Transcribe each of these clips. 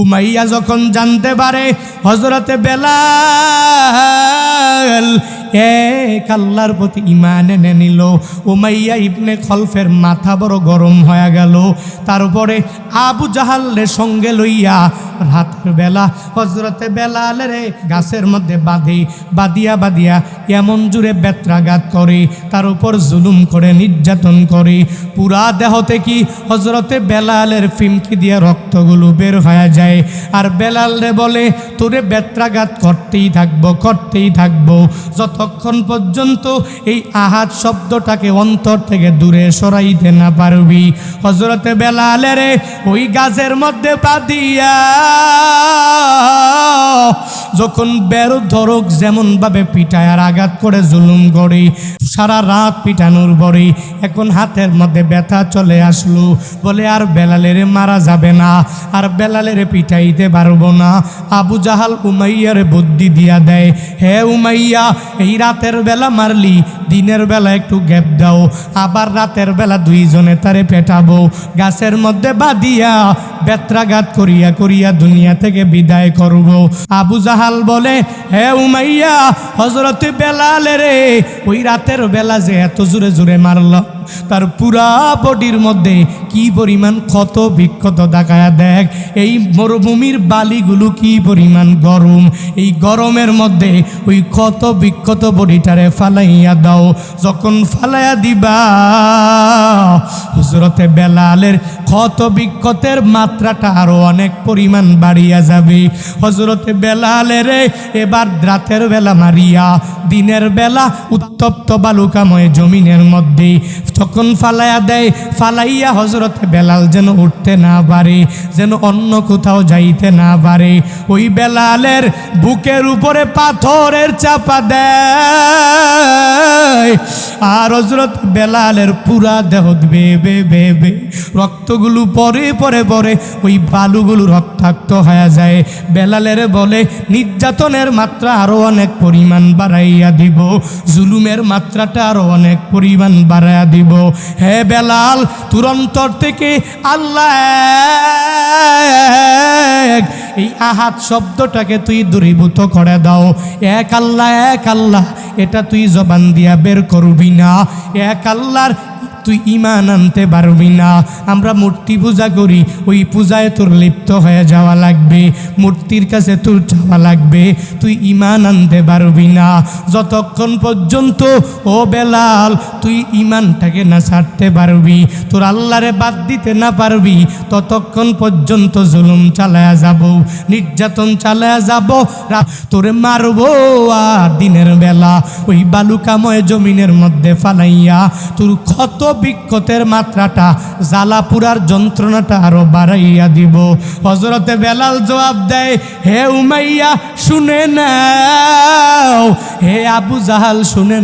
Umayya যখন জানতে পারে হযরতে বেলাল এক আল্লাহর প্রতি ঈমান এনে নিল, উমাইয়া ইবনে খলফের মাথা বড় গরম হয়ে গেল। তারপরে আবু জাহালের সঙ্গে লইয়া রাতের বেলা হযরতে বেলালের গাছের মধ্যে বাঁধিয়া এমন জুড়ে বেত্রাঘাত করে, তার উপর জুলুম করে, নির্যাতন করে। পুরা দেহ থেকে হযরতে বেলালের ফিমকি দিয়ে রক্তগুলো বের হয়ে যায়। আর বেলাল রে বলে, তোরে বেত্রাঘাত করতেই থাকবো যতক্ষণ পর্যন্ত এই আহাদ শব্দটাকে অন্তর থেকে দূরে সরাইতে না পারবি। হযরতে বেলালের ওই গাছের মধ্যে বাঁধিয়া যখন বের ধরক যেমন ভাবে পিটায় আর আঘাত করে জুলুম করে, সারা রাত পিটানোর পরে এখন হাতের মধ্যে ব্যথা চলে আসলো। বলে আর বেলালের মারা যাবে না, আর বেলালের পিটাইতে পারবো না। আবু জাহাল উমাইয়ার বুদ্ধি দিয়া দেয়, হে উমাইয়া, এই রাতের বেলা মারলি, দিনের বেলা একটু গ্যাপ দাও, আবার রাতের বেলা দুইজনে তারে পেটাবো, গাছের মধ্যে বাঁধিয়া বেত্রাঘাত করিয়া দুনিয়া থেকে বিদায় করব। আবু জাহাল বলে, হে উমাইয়া, হযরতে বেলালের ওই রাতের বেলা যে এত জোরে জোরে মারল, তার পুরা বডির মধ্যে কি পরিমাণ ক্ষত বিক্ষত দেখায়া দেখ। এই মরুভূমির বালিগুলো কি পরিমাণ গরম, এই গরমের মধ্যে ওই ক্ষত বিক্ষত বডিটারে ফালাইয়া দাও। যখন ফালাইয়া দিবা, হযরতে বেলালের ক্ষত বিক্ষতের মাত্রাটা আরো অনেক পরিমাণ বাড়িয়া যাবে। হযরতে বেলালের এবার রাতের বেলা মারিয়া দিনের বেলা উত্তপ্ত বালুকাময় জমিনের মধ্যে যখন ফালাইয়া দেয়, ফালাইয়া হযরতে বেলাল যেন উঠতে না পারে, যেন অন্য কোথাও যাইতে না পারে। ওই বেলালের বুকের উপরে পাথরের চাপা দেয়, আর হযরত বেলালের পুরা দেহ বেবে রক্তগুলো পরে ওই বালুগুলো রক্তাক্ত হয়ে যায়। বেলালের বলে, নির্যাতনের মাত্রা আরো অনেক পরিমাণ বাড়াইয়া দিব, জুলুমের মাত্রাটা আরো অনেক পরিমাণ বাড়াইয়া দিব। হে বেলাল, তোর অন্তর থেকে আল্লাহ এক, এই আহাদ শব্দটাকে তুই দূরীভূত করে দাও। এক আল্লাহ, এটা তুই জবান দিয়া বের করবি না। এক আল্লাহর তুই ঈমান আনতে পারবি না। আমরা মূর্তি পূজা করি, ওই পূজায় তোর লিপ্ত হয়ে যাওয়া লাগবে, মূর্তির কাছে তোর যাওয়া লাগবে, তুই ঈমান আনতে পারবি না। যতক্ষণ পর্যন্ত ও বেলাল তুই ঈমানটাকে না ছাড়তে পারবি, তোর আল্লাহরে বাদ দিতে না পারবি, ততক্ষণ পর্যন্ত জুলুম চালায়া যাব, নির্যাতন চালায়া যাব, তোরে মারবো। আর দিনের বেলা ওই বালুকাময় জমিনের মধ্যে ফালাইয়া তোর ক্ষত বিক্ষতের মাত্রাটা, জ্বালাপুরার যন্ত্রণাটা আরো বাড়াইয়া দিব। হযরতে বেলাল জবাব দেয়, হে উমাইয়া শুনে নাও, হে আবু জাহাল শুনে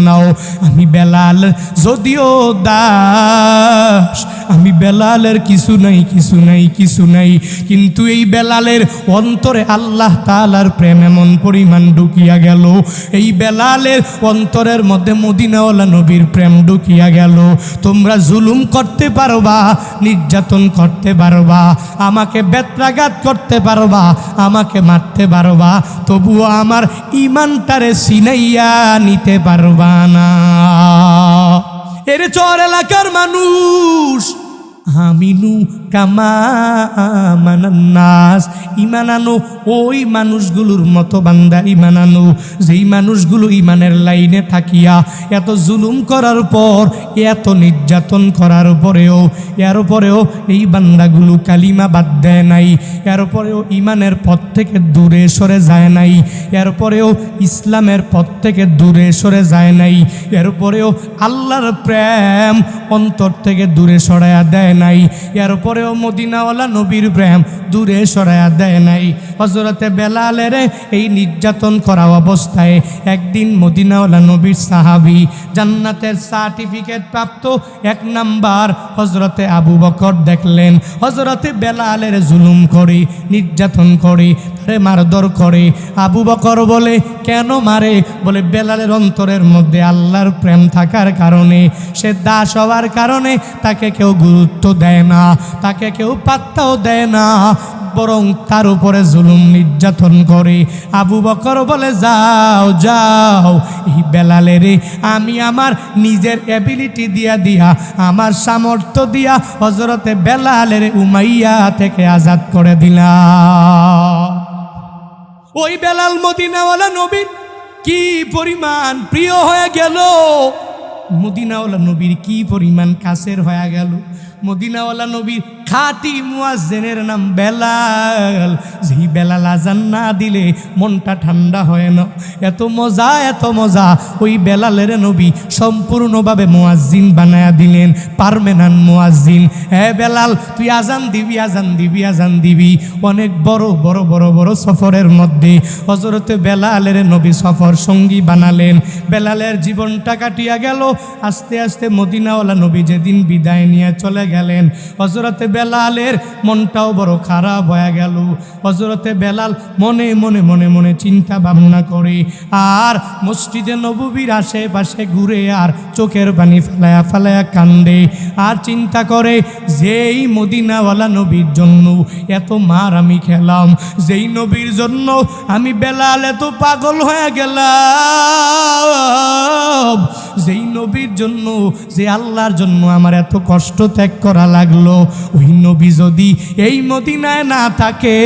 নাও, আমি বেলাল যদিও দাস, আমি বেলালের কিছু নাই, কিন্তু এই বেলালের অন্তরে আল্লাহ তাআলার প্রেম এমন পরিমাণ ঢুকিয়া গেল, এই বেলালের অন্তরের মধ্যে মদিনাওয়ালা নবীর প্রেম ঢুকিয়া গেল। তোমরা জুলুম করতে পারবা, নির্যাতন করতে পারবা, আমাকে বেত্রাঘাত করতে পারবা, আমাকে মারতে পারবা, তবুও আমার ঈমানটারে ছিনাইয়া নিতে পারবা না। এর চর এলাকার মানুষ আমিনু কামা আমানান্নাস, ঈমান আনো ওই মানুষগুলোর মতো বান্দা ঈমান আনো, যেই মানুষগুলো ঈমানের লাইনে থাকিয়া এত জুলুম করার পর, এত নির্যাতন করার পরেও, এরপরেও এই বান্দাগুলো কালিমা বাদ দেয় নাই, এরপরেও ঈমানের পথ থেকে দূরে সরে যায় নাই, এরপরেও ইসলামের পথ থেকে দূরে সরে যায় নাই, এরপরেও আল্লাহর প্রেম অন্তর থেকে দূরে সরাইয়া দেয় নাই, এরপরেও মদিনাওয়ালা নবীর প্রেম দূরে সরাইয়া দেয় নাই। হযরতে বেলালের এই নির্যাতন করা অবস্থায় একদিন মদিনাওয়ালা নবীর সাহাবী, জান্নাতের সার্টিফিকেট প্রাপ্ত 1 নাম্বার হযরতে আবু বকর দেখলেন হযরতে বেলালের জুলুম করে, নির্যাতন করে, তারে মারধর করে। আবু বকর বলে, কেন মারে? বলে, বেলালের অন্তরের মধ্যে আল্লাহর প্রেম থাকার কারণে, সে দাস হওয়ার কারণে তাকে কেউ গুরুত্ব দেয় না, তাকে কেউ পাত্তাও দেয় না, বরং তার উপরে জুলুম নির্যাতন করে। আবু বকর বলে, যাও যাও, এই বেলালেরে আমি আমার নিজের অ্যাবিলিটি দিয়া আমার সামর্থ্য দিয়া হযরতে বেলালের উমাইয়া থেকে আজাদ করে দিলাম। ওই বেলাল মদিনাওয়ালা নবীর কি পরিমাণ প্রিয় হয়ে গেল, মদিনাওয়ালা নবীর কি পরিমাণ কাছের হয়ে গেল। মদিনাওয়ালা নবীর খাঁটি মুয়াজ্জিনের নাম বেলাল। যেই বেলাল আজান না দিলে মনটা ঠান্ডা হয় না। এত মজা ওই বেলালের নবী সম্পূর্ণভাবে মুয়াজ্জিন বানায়া দিলেন, পার্মানেন্ট মুয়াজ্জিন। হ্যাঁ বেলাল, তুই আজান দিবি। অনেক বড় সফরের মধ্যে হযরতে বেলালের নবী সফর সঙ্গী বানালেন। বেলালের জীবনটা কাটিয়া গেল। আস্তে আস্তে মদিনাওয়ালা নবী যেদিন বিদায় নিয়ে চলে গেলেন, হযরতে বেলালের মনটাও বড় খারাপ হয়ে গেল। হযরতে বেলাল মনে চিন্তা ভাবনা করে আর মসজিদে নববীর আশেপাশে ঘুরে আর চোখের পানি ফালায়া কান্দে আর চিন্তা করে, যেই মদিনাওয়ালা নবীর জন্য এত মার আমি খেলাম, যেই নবীর জন্য আমি বেলাল এত পাগল হয়ে গেলাম, যেই নবীর জন্য, যে আল্লাহর জন্য আমার এত কষ্ট ত্যাগ করা লাগলো, ওই নবী যদি এই মদিনায় না থাকে,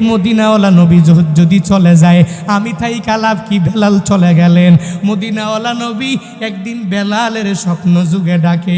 মদিনাওয়ালা নবী যদি চলে যায়, আমি তাই কালাব কি? বেলাল চলে গেলেন। মদিনাওয়ালা নবী একদিন বেলালের স্বপ্ন যুগে ডাকে,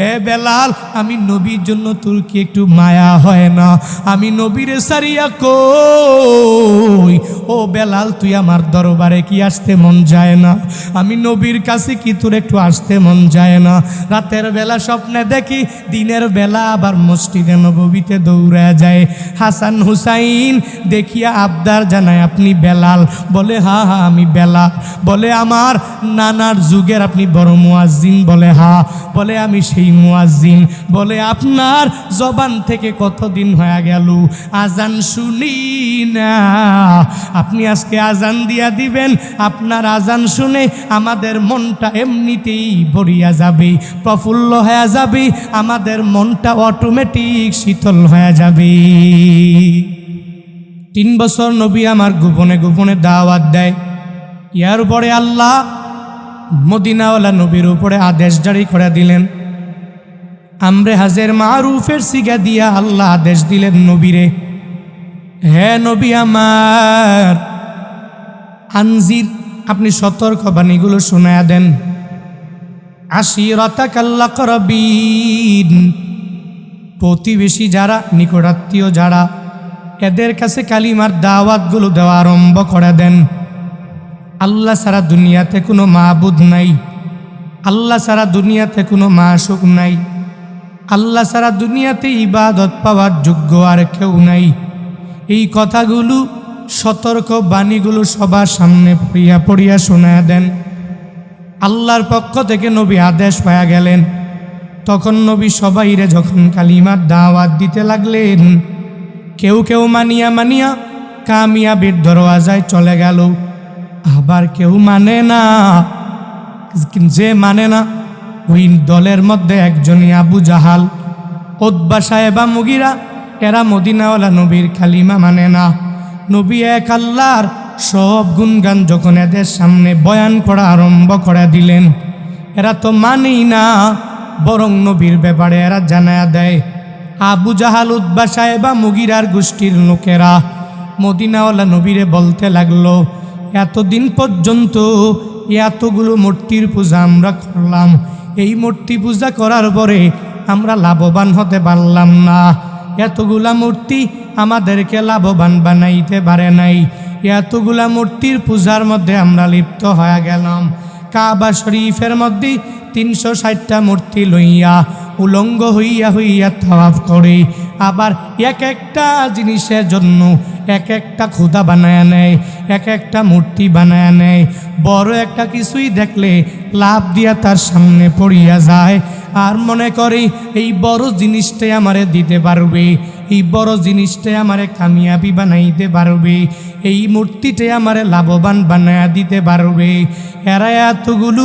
এ বেলাল, আমি নবীর জন্য তোর কি একটু মায়া হয় না? আমি নবীর সারিয়া কই, ও বেলাল, তুই আমার দরবারে কি আসতে মন যায় না? আমি নবীর কাছে কি তোর একটু আসতে মন যায় না? রাতের বেলা স্বপ্নে দেখি, দিনের বেলা আবার মসজিদে নববীতে দৌড়া যায়। হাসান হুসাইন দেখিয়া আবদার জানায়, আপনি বেলাল? বলে হা আমি বেলাল। বলে আমার নানার যুগের আপনি বড় মুয়াজ্জিন? বলে হা। বলে আমি সেই মুয়াজ্জিন। বলে আপনার জবান থেকে কতদিন হয়ে গেল আজান শুনি না, আপনি আজকে আজান দিয়া দিবেন। আপনার আজান শুনে আমাদের মনটা এমনিতেই ভরিয়া যাবে, প্রফুল্ল হয়ে যাবে, আমাদের মনটা অটোমেটিক শীতল হয়ে যাবে। 3 বছর নবী আমার গোপনে দাওয়াত দেয়। ইয়ার উপরে আল্লাহ মদিনাওয়ালা নবীর উপরে আদেশ জারি করে দিলেন। আমরে হাজের মারুফের সিগা দিয়া আল্লাহ আদেশ দিলেন নবীরে, হে নবী আমার, আনজির, আপনি সতর্ক বাণীগুলো শোনায়া দেন। আশিরাতাকাল আকরাবিন, প্রতিবেশী যারা, নিকটাত্মীয় যারা, এদের কাছে কালিমার দাওয়াতগুলো দেওয়া আরম্ভ করে দেন। আল্লাহ ছাড়া দুনিয়াতে কোনো মাবুদ নাই, আল্লাহ ছাড়া দুনিয়াতে কোনো মাশুক নাই, আল্লাহ ছাড়া দুনিয়াতে ইবাদত পাওয়ার যোগ্য আর কেউ নাই। এই কথাগুলো, সতর্ক বাণীগুলো সবার সামনে পড়িয়া শোনায়া দেন। আল্লাহর পক্ষ থেকে নবী আদেশ পাওয়া গেলেন। তখন নবী সবাইরে যখন কালিমার দাওয়াত দিতে লাগলেন, কেউ মানিয়া কামিয়াবির দরওয়াজায় চলে গেল। আবার কেউ মানে না। যে মানে না, ওই দলের মধ্যে একজনই আবু জাহাল, উতবা সাহেবা মুগিরা, এরা মদিনাওয়ালা নবীর কালিমা মানে না। নবী এক আল্লাহর সব গুণগান যখন এদের সামনে বয়ান করা আরম্ভ করে দিলেন, এরা তো মানেই না, বরং নবীর ব্যাপারে এরা জানায়া দেয়। আবু জাহাল, উতবা সাহেবা মুগিরার গোষ্ঠীর লোকেরা মদিনাওয়ালা নবীরে বলতে লাগলো, এতদিন পর্যন্ত এতগুলো মূর্তির পূজা আমরা করলাম, এই মূর্তি পূজা করার পরে আমরা লাভবান হতে পারলাম না। এতগুলা মূর্তি আমাদেরকে লাভবান বানাইতে পারে নাই। এতগুলা মূর্তির পূজার মধ্যে আমরা লিপ্ত হয়ে গেলাম। কাবা শরীফের মধ্যে 360টা মূর্তি লইয়া উলঙ্গ হইয়া তাওয়াফ করে, আবার এক একটা জিনিসের জন্য এক একটা খোদা বানায়া নেয়, এক একটা মূর্তি বানায়া নেয়। বড় একটা কিছুই দেখলে লাভ দিয়া তার সামনে পড়িয়া যায়, আর মনে করে এই বড় জিনিসটাই আমারে দিতে পারবে, এই বড় জিনিসটাই আমারে কামিয়াবি বানাইতে পারবে, এই মূর্তিটাই আমারে লাভবান বানায়া দিতে পারবে। এরা এতগুলো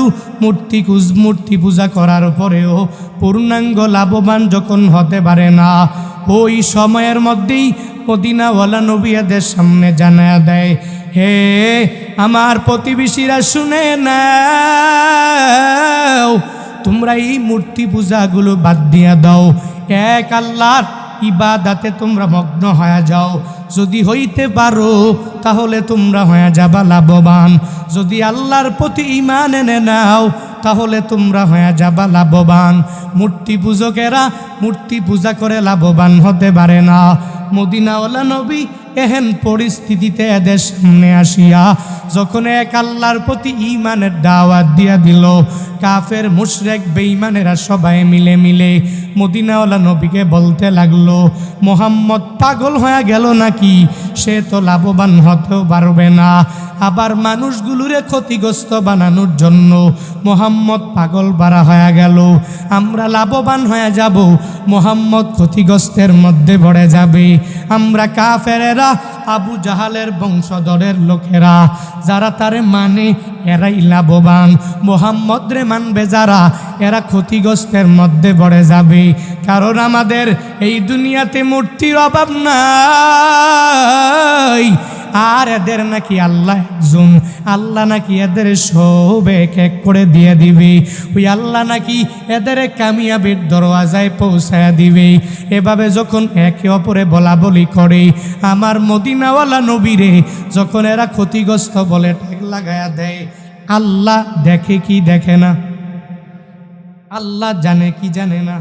মূর্তি পূজা করার পরেও পূর্ণাঙ্গ লাভবান যখন হতে পারে না, ওই সময়ের মধ্যেই মদিনাওয়ালা নবী এদের সামনে জানায়া দেয়, হে আমার প্রতিবেশীরা শুনে নাও, তোমরা এই মূর্তি পূজাগুলো বাদ দিয়া দাও, এক আল্লাহর ইবাদাতে তোমরা মগ্ন হয়ে যাও। যদি হইতে পারো তাহলে তোমরা হয়ে যাবা লাভবান। যদি আল্লাহর প্রতি ঈমান এনে নাও তাহলে তোমরা হয়ে যাবা লাভবান। মূর্তি পূজকেরা মূর্তি পূজা করে লাভবান হতে পারে না। মদিনাওয়ালা নবী এহেন পরিস্থিতিতে এদের সামনে আসিয়া যখন এক আল্লাহর প্রতি ঈমানের দাওয়াত দিয়া দিল, কাফের মুশরিক বেঈমানেরা সবাই মিলে মদিনাওয়ালা নবীকে বলতে লাগলো, মোহাম্মদ পাগল হয়ে গেল নাকি? সে তো লাভবান হতেও পারবে না। আবার মানুষগুলোরে ক্ষতিগ্রস্ত বানানোর জন্য মোহাম্মদ পাগল বাড়া হয়ে গেল। আমরা লাভবান হয়ে যাব, মোহাম্মদ ক্ষতিগ্রস্তের মধ্যে পড়ে যাবে। আমরা কাফেরেরা আবু জাহালের বংশধরের লোকেরা যারা তারে মানে এরাই লাভবান, মোহাম্মদ রে মানবে যারা এরা ক্ষতিগ্রস্তের মধ্যে পড়ে যাবে। কারণ আমাদের এই দুনিয়াতে মূর্তির অভাব নাই, আর এদের নাকি আল্লাহ একজন, আল্লাহ নাকি এদের সব এক এক করে দিয়ে দিবে। ওই আল্লাহ নাকি এদের কামিয়াবির দরওয়াজায় পৌঁছায়া দিবে। এভাবে যখন একে অপরে বলা বলি করে, আমার মদিনাওয়ালা নবীরে যখন এরা ক্ষতিগ্রস্ত বলে ঠেক লাগায়া দেয়, আল্লাহ দেখে কি দেখে না? আল্লাহ জানে কি জানে না?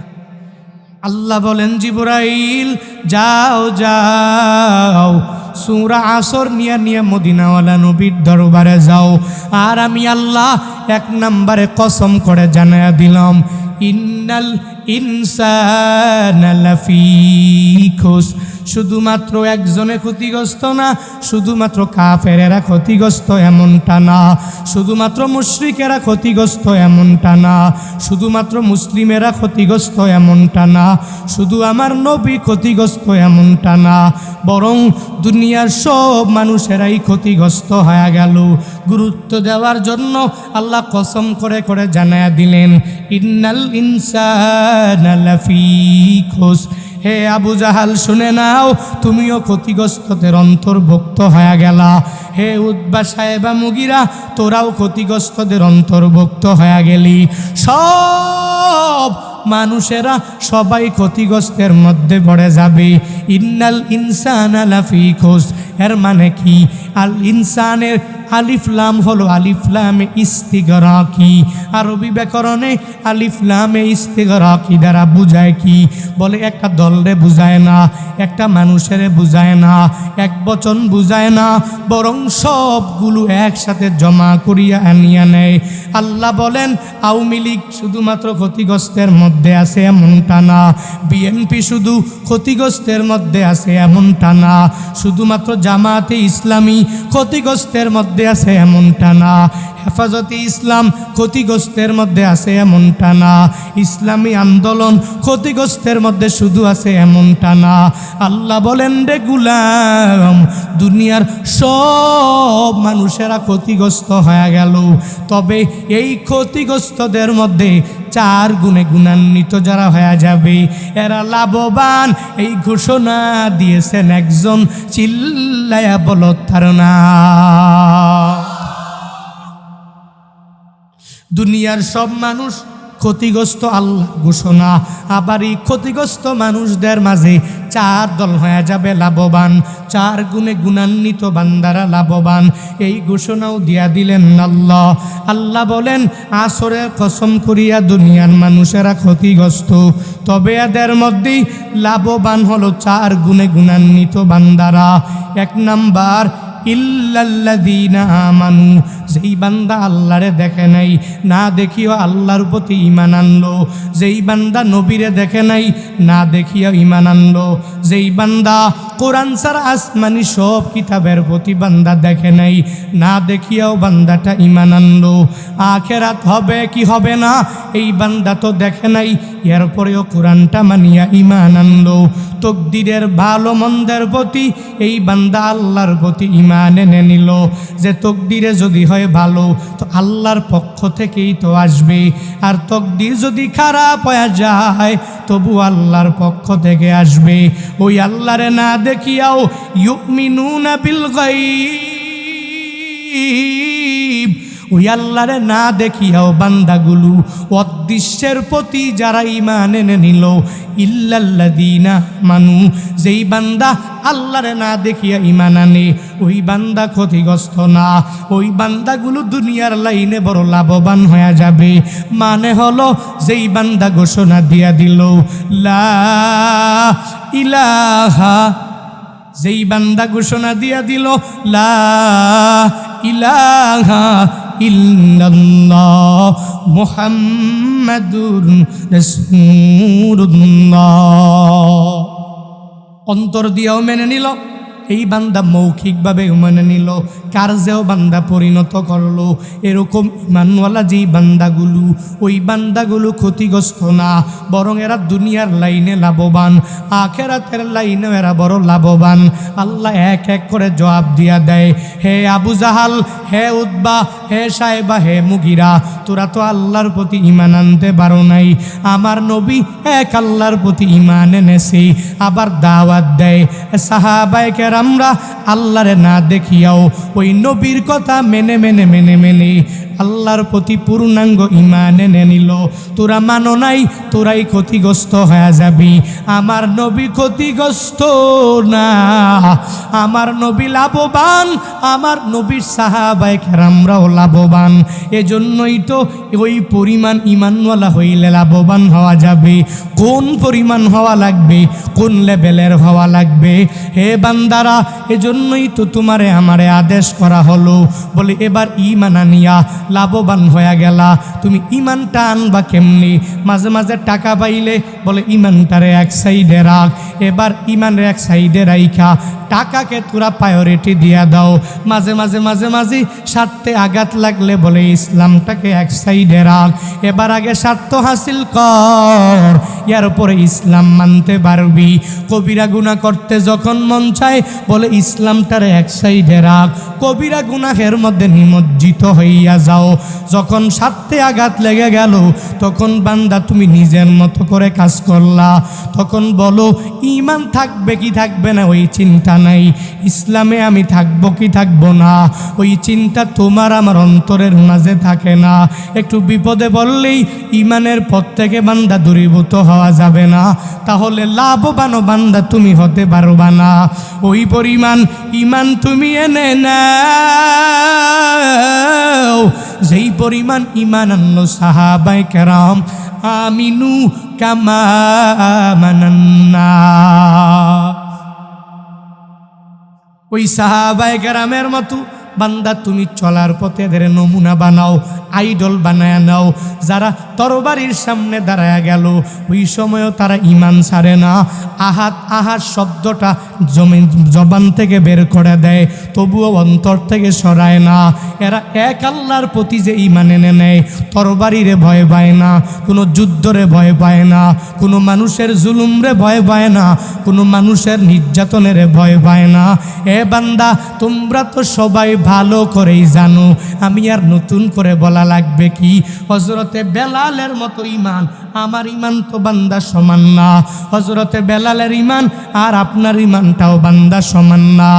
আল্লাহ বলেন, জিবরাইল যাও যাও, সূরা আসর নিয়ে মদিনাওয়ালা নবীর দরবারে যাও। আর আমি আল্লাহ এক নম্বরে কসম করে জানায়া দিলাম, ইন্নাল ইনসানা লাফি খুস। শুধুমাত্র একজনে ক্ষতিগ্রস্ত না, শুধুমাত্র কাফেরেরা ক্ষতিগ্রস্ত এমনটা না, শুধুমাত্র মুশরিকেরা ক্ষতিগ্রস্ত এমনটা না, শুধুমাত্র মুসলিমেরা ক্ষতিগ্রস্ত এমনটা না, শুধু আমার নবী ক্ষতিগ্রস্ত এমনটা না, বরং দুনিয়ার সব মানুষেরাই ক্ষতিগ্রস্ত হয়ে গেল। গুরুত্ব দেওয়ার জন্য আল্লাহ কসম করে করে জানায়া দিলেন, ইন্নাল ইনসানা লাফি খুস। হে আবু জাহাল শুনে নাও, তুমিও ক্ষতিগ্রস্তদের অন্তর্ভুক্ত হয়ে গেলা। হে উতবা সাহেবা মুগিরা, তোরাও ক্ষতিগ্রস্তদের অন্তর্ভুক্ত হয়ে গেলি। সব মানুষেরা সবাই ক্ষতিগ্রস্তের মধ্যে পড়ে যাবে। ইন্নাল ইনসানা লাফি খুস এর মানে কি? আল ইনসানের আলিফ লাম হলো আলিফ লামে ইস্তিগরাকি। আরবি ব্যাকরণে আলিফ লামে ইস্তিগরাকি দ্বারা বুঝায় কি? বলে একটা দলরে বুঝায় না, একটা মানুষের বুঝায় না, এক বচন বুঝায় না, বরং সবগুলো একসাথে জমা করিয়া আনিয়া নেয়। আল্লাহ বলেন, আওয়ামী লীগ শুধুমাত্র ক্ষতিগ্রস্তের মধ্যে আছে এমনটা না, বিএনপি শুধু ক্ষতিগ্রস্তের মধ্যে আছে এমনটা না, শুধুমাত্র জামাতে ইসলামী ক্ষতিগ্রস্তের মধ্যে আছে এমনটা না, হেফাজতে ইসলাম ক্ষতিগ্রস্তের মধ্যে আছে এমনটা না, ইসলামী আন্দোলন ক্ষতিগ্রস্তের মধ্যে শুধু আছে এমনটা না। আল্লাহ বলেন, রে গুলাম, দুনিয়ার সব মানুষেরা ক্ষতিগ্রস্ত হয়ে গেল, তবে এই ক্ষতিগ্রস্তদের মধ্যে 4 গুণে গুণান্বিত যারা হয়ে যাবে এরা লাভবান। এই ঘোষণা দিয়েছেন একজন, চিল্লায়া বলো তার নাম। দুনিয়ার সব মানুষ ক্ষতিগ্রস্ত আল্লাহ ঘোষণা। আবার এই ক্ষতিগ্রস্ত মানুষদের মাঝে 4 দল হয়ে যাবে লাভবান, 4 গুণে গুণান্বিত বান্দারা লাভবান। এই ঘোষণাও দিয়া দিলেন আল্লাহ। আল্লাহ বলেন, আসরে কসম করিয়া দুনিয়ার মানুষেরা ক্ষতিগ্রস্ত, তবে এদের মধ্যেই লাভবান হলো 4 গুণে গুণান্বিত বান্দারা। 1 নাম্বার, ইল্লাল্লাযীনা আমানু, যেই বান্দা আল্লাহরে দেখে নাই, না দেখিও আল্লাহর প্রতি ঈমান আনলো। যেই বান্দা নবীরে দেখে নাই, না দেখিও ঈমান আনলো। যেই বান্দা কোরআন ছাড়া আসমানি সব কিতাবের প্রতি বান্দা দেখে নাই, না দেখিয়াও বান্দাটা ঈমান আনলো। আখিরাত হবে কি হবে না এই বান্দা তো দেখে নাই, এরপরেও কোরআনটা মানিয়া ঈমান আনলো। তকদিরের ভালো মন্দের প্রতি এই বান্দা আল্লাহর প্রতি ঈমান এনে নিল, যে তকদিরে যদি হয় ভালো তো আল্লাহর পক্ষ থেকেই তো আসবে, আর তকদির যদি খারাপ হয়ে যায় তবু আল্লাহর পক্ষ থেকে আসবে। ওই আল্লাহরে না দেখিয়াও ইউমিনুনা বিল গায়ব, ওই আল্লাহরে না দেখিয়াও বান্দাগুলো অদৃশ্যের প্রতি যারা ঈমান এনে নিল, ইল্লাল্লাযীনা মানু, যেই বান্দা আল্লাহরে না দেখিয়া ঈমান আনে ওই বান্দা ক্ষতিগ্রস্ত না, ওই বান্দাগুলো দুনিয়ার লাইনে বড় লাভবান হয়ে যাবে। মানে হলো যেই বান্দা ঘোষণা দিয়া দিল লা ইলাহা, যেই বান্দা ঘোষণা দিয়া দিল লা ইলাহা ইল্লাল্লাহ মুহাম্মাদুর রাসূলুল্লাহ, অন্তর দিয়েও মেনে নিল, এই বান্দা মৌখিকভাবে মেনে নিল, কার্যেও বান্দা পরিণত করলো। এরকম ঈমানওয়ালা যেই বান্দাগুলো, ওই বান্দাগুলো ক্ষতিগ্রস্ত না, বরং এরা দুনিয়ার লাইনে লাভবান, আখিরাতের লাইনেও এরা বড় লাভবান। আল্লাহ এক এক করে জবাব দিয়া দেয়, হে আবু জাহাল, হে উতবা, হে সাহেবা, হে মুগিরা, তোরা তো আল্লাহর প্রতি ঈমান আনতে পারো নাই। আমার নবী এক আল্লাহর প্রতি ঈমান এনেছে, আবার দাওয়াত দেয় সাহাবায়ে কেরামরা আল্লাহরে না দেখিয়াও ওই নবীর কথা মেনে মেনে মেনে মেনে আল্লাহর প্রতি পূর্ণাঙ্গ ঈমান এনে নিল। তোরা মানো নাই, তোরাই ক্ষতিগ্রস্ত হয়ে যাবি। আমার নবী ক্ষতিগ্রস্ত না, আমার নবী লাভবান, আমার নবীর সাহাবায়ে কেরামরাও লাভবান। এজন্যই তো ওই পরিমাণ ঈমানওয়ালা হইলে লাভবান হওয়া যাবে। কোন পরিমাণ হওয়া লাগবে, কোন লেভেলের হওয়া লাগবে? হে বান্দারা, এজন্যই তো তোমারে আমারে আদেশ করা হলো, বলে এবার ঈমান আনিয়া লাভবান হয়ে গেলা। তুমি ঈমানটা আনবা কেমনি? মাঝে মাঝে টাকা পাইলে বলে ঈমানটারে এক সাইডে রাখ, এবার ঈমানের এক সাইডে রাইখা টাকাকে তোরা প্রায়োরিটি দিয়া দাও। মাঝে মাঝে মাঝে মাঝে স্বার্থে আঘাত লাগলে বলে ইসলামটাকে এক সাইডে রাখ, এবার আগে স্বার্থ হাসিল কর, এর উপরে ইসলাম মানতে পারবি। কবিরা গুনাহ করতে যখন মন চায় বলে ইসলামটারে এক সাইডে রাখ, কবিরা গুনাহের মধ্যে নিমজ্জিত হইয়া যাও। যখন স্বার্থে আঘাত লেগে গেল তখন বান্দা তুমি নিজের মতো করে কাজ করলা, তখন বলো ঈমান থাকবে কি থাকবে না ওই চিন্তা নাই, ইসলামে আমি থাকবো কি থাকবো না ওই চিন্তা তোমার আমার অন্তরের মাঝে থাকে না। একটু বিপদে বললেই ঈমানের পথ থেকে বান্দা দূরীভূত হওয়া যাবে না, তাহলে লাভবান বান্দা তুমি হতে পারবা না। ওই পরিমাণ ঈমান তুমি এনে নাও যেই পরিমাণ ঈমান আনলো সাহাবায়ে কেরাম। আমিনু কামা আমানান্না, ওই সাহাবায়ে কেরামের মতো বান্দা তুমি চলার পথে এদের নমুনা বানাও, আইডল বানায় নাও। যারা তরবারির সামনে দাঁড়ায় গেল ওই সময়ও তারা ঈমান ছাড়ে না, আহাত আহাত শব্দটা জবান থেকে বের করে দেয়, তবুও অন্তর থেকে সরায় না। এরা এক আল্লাহর প্রতি যে ঈমান এনে নেয়, তরবারিরে ভয় পায় না, কোনো যুদ্ধরে ভয় পায় না, কোনো মানুষের জুলুমরে ভয় পায় না, কোনো মানুষের নির্যাতনের ভয় পায় না। এ বান্দা, তোমরা তো সবাই ভালো করেই জানো, আমি আর নতুন করে বলা লাগবে কি? হযরতে বেলালের মতো ঈমান, আমার ঈমান তো বান্দা সমান না। হযরতে বেলালের ঈমান আর আপনার ঈমানটাও বান্দা সমান না।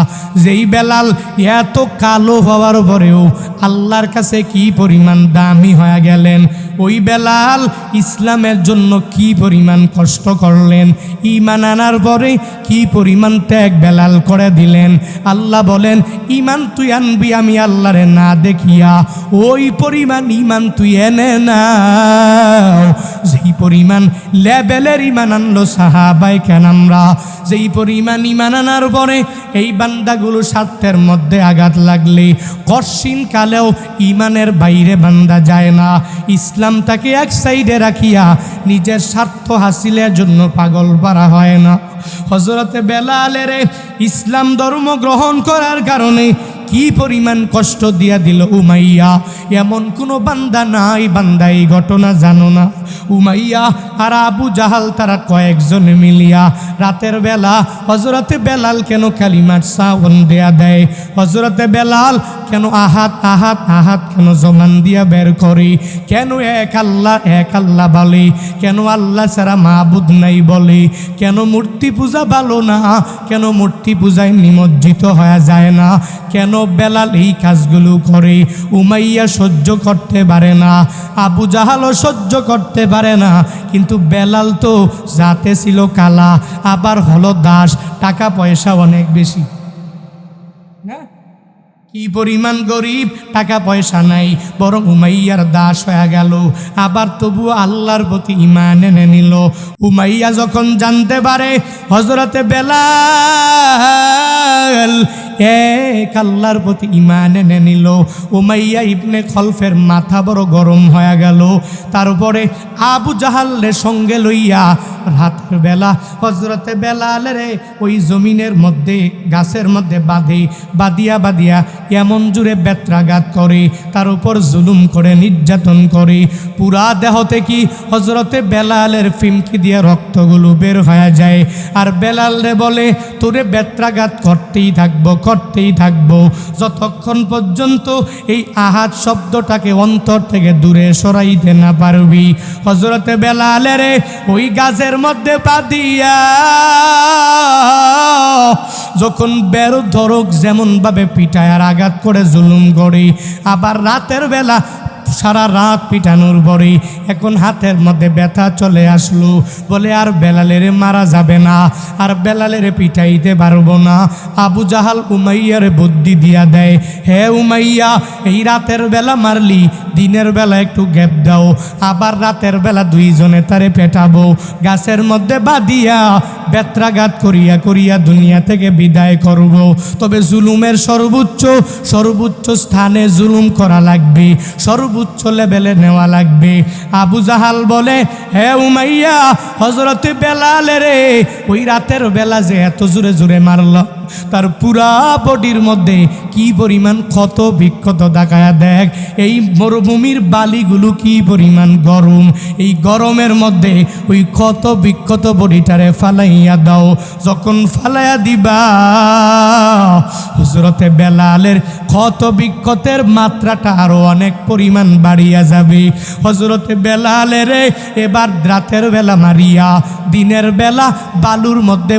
যেই বেলাল এত কালো হওয়ার পরেও আল্লাহর কাছে কি পরিমাণ দামি হয়ে গেলেন, ওই বেলাল ইসলামের জন্য কি পরিমাণ কষ্ট করলেন, ঈমান আনার পরে কি পরিমাণ ত্যাগ বেলাল করে দিলেন। আল্লাহ বলেন, ঈমান তুই আনবি আমি আল্লাহরে না দেখিয়া, ওই পরিমাণ ঈমান তুই এনে নাও। যেই পরিমাণ লেভেলের ঈমান আনলো সাহাবায়ে কেরামরা, যেই পরিমাণ ঈমান আনার পরে এই বান্দাগুলো স্বার্থের মধ্যে আঘাত লাগলে কঠিন কালেও ঈমানের বাইরে বান্দা যায় না। ইসলামটাকে এক সাইডে রাখিয়া নিজের স্বার্থ হাসিলের জন্য পাগল পারা হয় না। হযরতে বেলালের ইসলাম ধর্ম গ্রহণ করার কারণে কি পরিমাণ কষ্ট দিয়া দিল উমাইয়া। এমন কোনো বান্দা নাই বান্দা এই ঘটনা জানো না। উমাইয়া আর আবু জাহাল তারা কয়েকজন মিলিয়া রাতের বেলা হযরতে বেলাল কেন কালিমার সাওন দেয়া দেয়, হযরতে বেলাল কেন আহাত আহাত আহাত কেন জমান দিয়া বের করে, কেন এক আল্লাহ বলে, কেন আল্লাহ ছাড়া মাবুদ নাই বলে, কেন মূর্তি পূজা ভালো না, কেন মূর্তি পূজায় নিমজ্জিত হয়ে যায় না, কেন বেলাল এই কাজগুলো করে। উমাইয়া সহ্য করতে পারে না, আবু জাহালও সহ্য করতে পারে না, কিন্তু বেলাল তো জাতে ছিল কালা, আবার হলো দাস, টাকা পয়সা অনেক বেশি। হ্যাঁ, কি পরিমাণ গরিব, টাকা পয়সা নাই, বরং উমাইয়ার দাস হয়ে গেল। আবার তবু আল্লাহর প্রতি ঈমান এনে নিল। উমাইয়া যখন জানতে পারে হযরতে বেলাল এক আল্লাহর প্রতি ঈমান এনে নিল, উমাইয়া ইবনে খলফের মাথা বড় গরম হয়ে গেল। তারপরে আবু জাহালের সঙ্গে লইয়া রাতের বেলা হযরতে বেলালের ওই জমিনের মধ্যে গাছের মধ্যে বাঁধিয়া এমন জুড়ে বেত্রাঘাত করে, তার উপর জুলুম করে, নির্যাতন করে। পুরা দেহ থেকে হযরতে বেলালের ফিমকি দিয়ে রক্তগুলো বের হয়ে যায়। আর বেলালে বলে, তোরে বেত্রাঘাত করতেই থাকবো যতক্ষণ পর্যন্ত এই আহাত শব্দটাকে অন্তর থেকে দূরে সরাইতে না পারবি। হযরতে বেলালের ওই গাছের মধ্যে বাঁধিয়া যখন বের ধরক যেমন ভাবে পিটায় আর আঘাত করে জুলুম করে, আবার রাতের বেলা সারা রাত পিটানোর পরে এখন হাতের মধ্যে ব্যথা চলে আসলো, বলে আর বেলালের মারা যাবে না, আর বেলালের পিটাইতে পারবো না। আবু জাহাল উমাইয়ার বুদ্ধি দিয়া দেয়, হে উমাইয়া, এই রাতের বেলা মারলি, দিনের বেলা একটু গ্যাপ দাও, আবার রাতের বেলা দুইজনে তারে পেটাবো, গাছের মধ্যে বাঁধিয়া বেত্রাঘাত করিয়া দুনিয়া থেকে বিদায় করব। তবে জুলুমের সর্বোচ্চ স্থানে জুলুম করা লাগবে, সর্বোচ্চ লেভেলে নেওয়া লাগবে। আবু জাহাল বলে, হে উমাইয়া, হযরতে বেলালের ওই রাতের বেলা যে এত জোরে জোরে মারল, তার পুরা বডির মধ্যে কি পরিমাণ ক্ষত বিক্ষত দেখায়া দেখ। এই মরুভূমির বালিগুলো কি পরিমাণ গরম, এই গরমের মধ্যে ওই ক্ষত বিক্ষত বডিটারে ফালাইয়া দাও। যখন ফালাইয়া দিবা, হযরতে বেলালের ক্ষত বিক্ষতের মাত্রাটা আরো অনেক পরিমাণ বাড়িয়া যাবে। হযরতে বেলালের এবার রাতের বেলা মারিয়া দিনের বেলা বালুর মধ্যে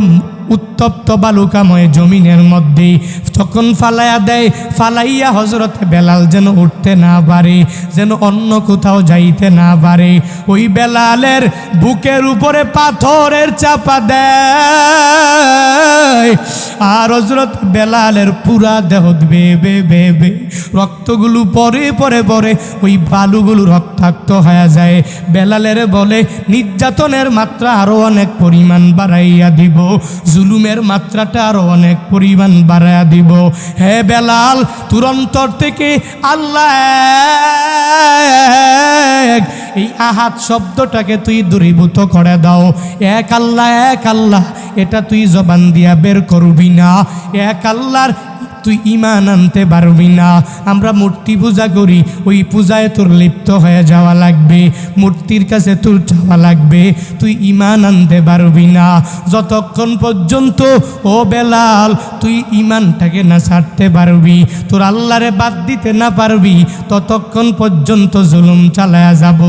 উত্তপ্ত বালুকাময় জমিনের মধ্যে যখন ফালাইয়া দেয়, ফালাইয়া হযরতে বেলাল যেন উঠতে না পারে, যেন অন্য কোথাও যাইতে না পারে। ওই বেলালের বুকের উপরে পাথরের চাপা দেয়, আর হযরত বেলালের পুরা দেহ বেবে রক্তগুলো পরে ওই বালুগুলো রক্তাক্ত হয়ে যায়। বেলালের বলে, নির্যাতনের মাত্রা আরো অনেক পরিমাণ বাড়াইয়া দিব, জুলুমের মাত্রাটা আরো অনেক পরিমাণ বাড়াইয়া দিব। হে বেলাল, তোর অন্তর থেকে আল্লাহ এক, এই আহাত শব্দটাকে তুই দূরীভূত করে দাও। এক আল্লাহ এটা তুই জবান দিয়া বের করবি না। এক আল্লাহর তুই ঈমান আনতে পারবি না। আমরা মূর্তি পূজা করি, ওই পূজায় তোর লিপ্ত হয়ে যাওয়া লাগবে, মূর্তির কাছে তোর যাওয়া লাগবে, তুই ঈমান আনতে পারবি না যতক্ষণ পর্যন্ত ও বেলাল তুই ঈমানটাকে না ছাড়তে পারবি, তোর আল্লাহরে বাদ দিতে না পারবি, ততক্ষণ পর্যন্ত জুলুম চালায়া যাব,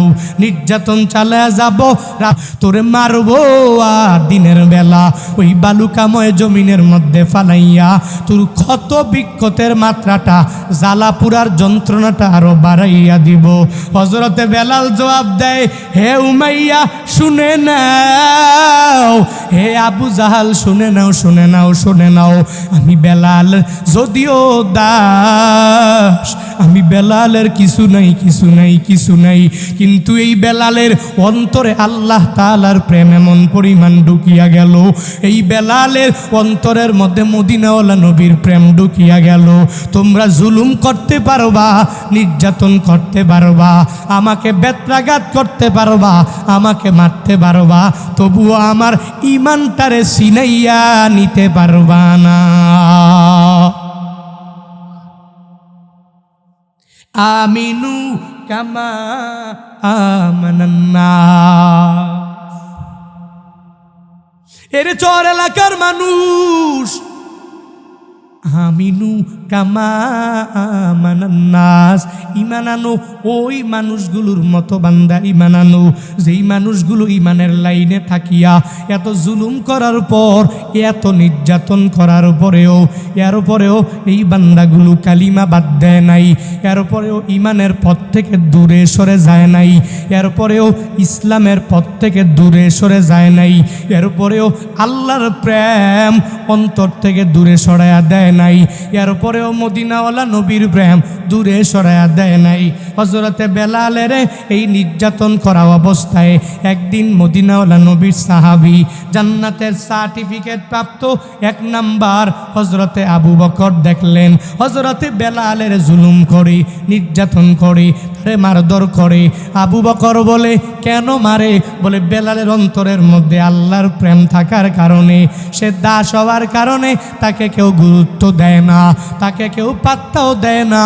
নির্যাতন চালায়া যাব, তোরে মারবো। আর দিনের বেলা ওই বালুকাময় জমিনের মধ্যে ফালাইয়া তোর ক্ষত বিক্ষতের মাত্রাটা, জ্বালাপুরার যন্ত্রণাটা আরো বাড়াইয়া দিব। হযরতে বেলাল জবাব দেয়, হে উমাইয়া শুনে নাও, হে আবু জাহাল শুনে নাও, শুনে নাও, শুনে নাও, আমি বেলাল যদিও দাস, আমি বেলালের কিছু নাই, কিছু নাই, কিছু নাই, কিন্তু এই বেলালের অন্তরে আল্লাহ তাআলার প্রেম এমন পরিমাণ ঢুকিয়া গেল, এই বেলালের অন্তরের মধ্যে মদিনাওয়ালা নবীর প্রেম ঢুকিয়া গেল। তোমরা জুলুম করতে পারবা, নির্যাতন করতে পারবা, আমাকে বেত্রাঘাত করতে পারবা, আমাকে মারতে পারবা, তবুও আমার ইমানটারে সিনাইয়া নিতে পারবা না। আমিনু কামা আমানান নাস। এরে চর এলাকার মানুষ, আমিনু কামা আমানান নাস, ঈমান আনো ওই মানুষগুলোর মতো বান্দা, ঈমান আনো যেই মানুষগুলো ঈমানের লাইনে থাকিয়া এত জুলুম করার পর, এত নির্যাতন করার পরেও, এরপরেও এই বান্দাগুলো কালিমা বাদ দেয় নাই, এরপরেও ঈমানের পথ থেকে দূরে সরে যায় নাই, এরপরেও ইসলামের পথ থেকে দূরে সরে যায় নাই, এরপরেও আল্লাহর প্রেম অন্তর থেকে দূরে সরাইয়া দেয় নাই, এরপরেও মদিনাওয়ালা নবীর প্রেম দূরে সরাইয়া দেয় নাই। হযরতে বেলালের এই নির্যাতন করা অবস্থায় একদিন মদিনাওয়ালা নবীর সাহাবী, জান্নাতের সার্টিফিকেট প্রাপ্ত 1 নাম্বার হযরতে আবু বকর দেখলেন হযরতে বেলালের জুলুম করে, নির্যাতন করে, তারে মারধর করে। আবু বকর বলে, কেন মারে? বলে বেলালের অন্তরের মধ্যে আল্লাহর প্রেম থাকার কারণে, সে দাস হওয়ার কারণে তাকে কেউ গুরুত্ব দেয় না, তাকে কেউ পাত্তাও দেয় না,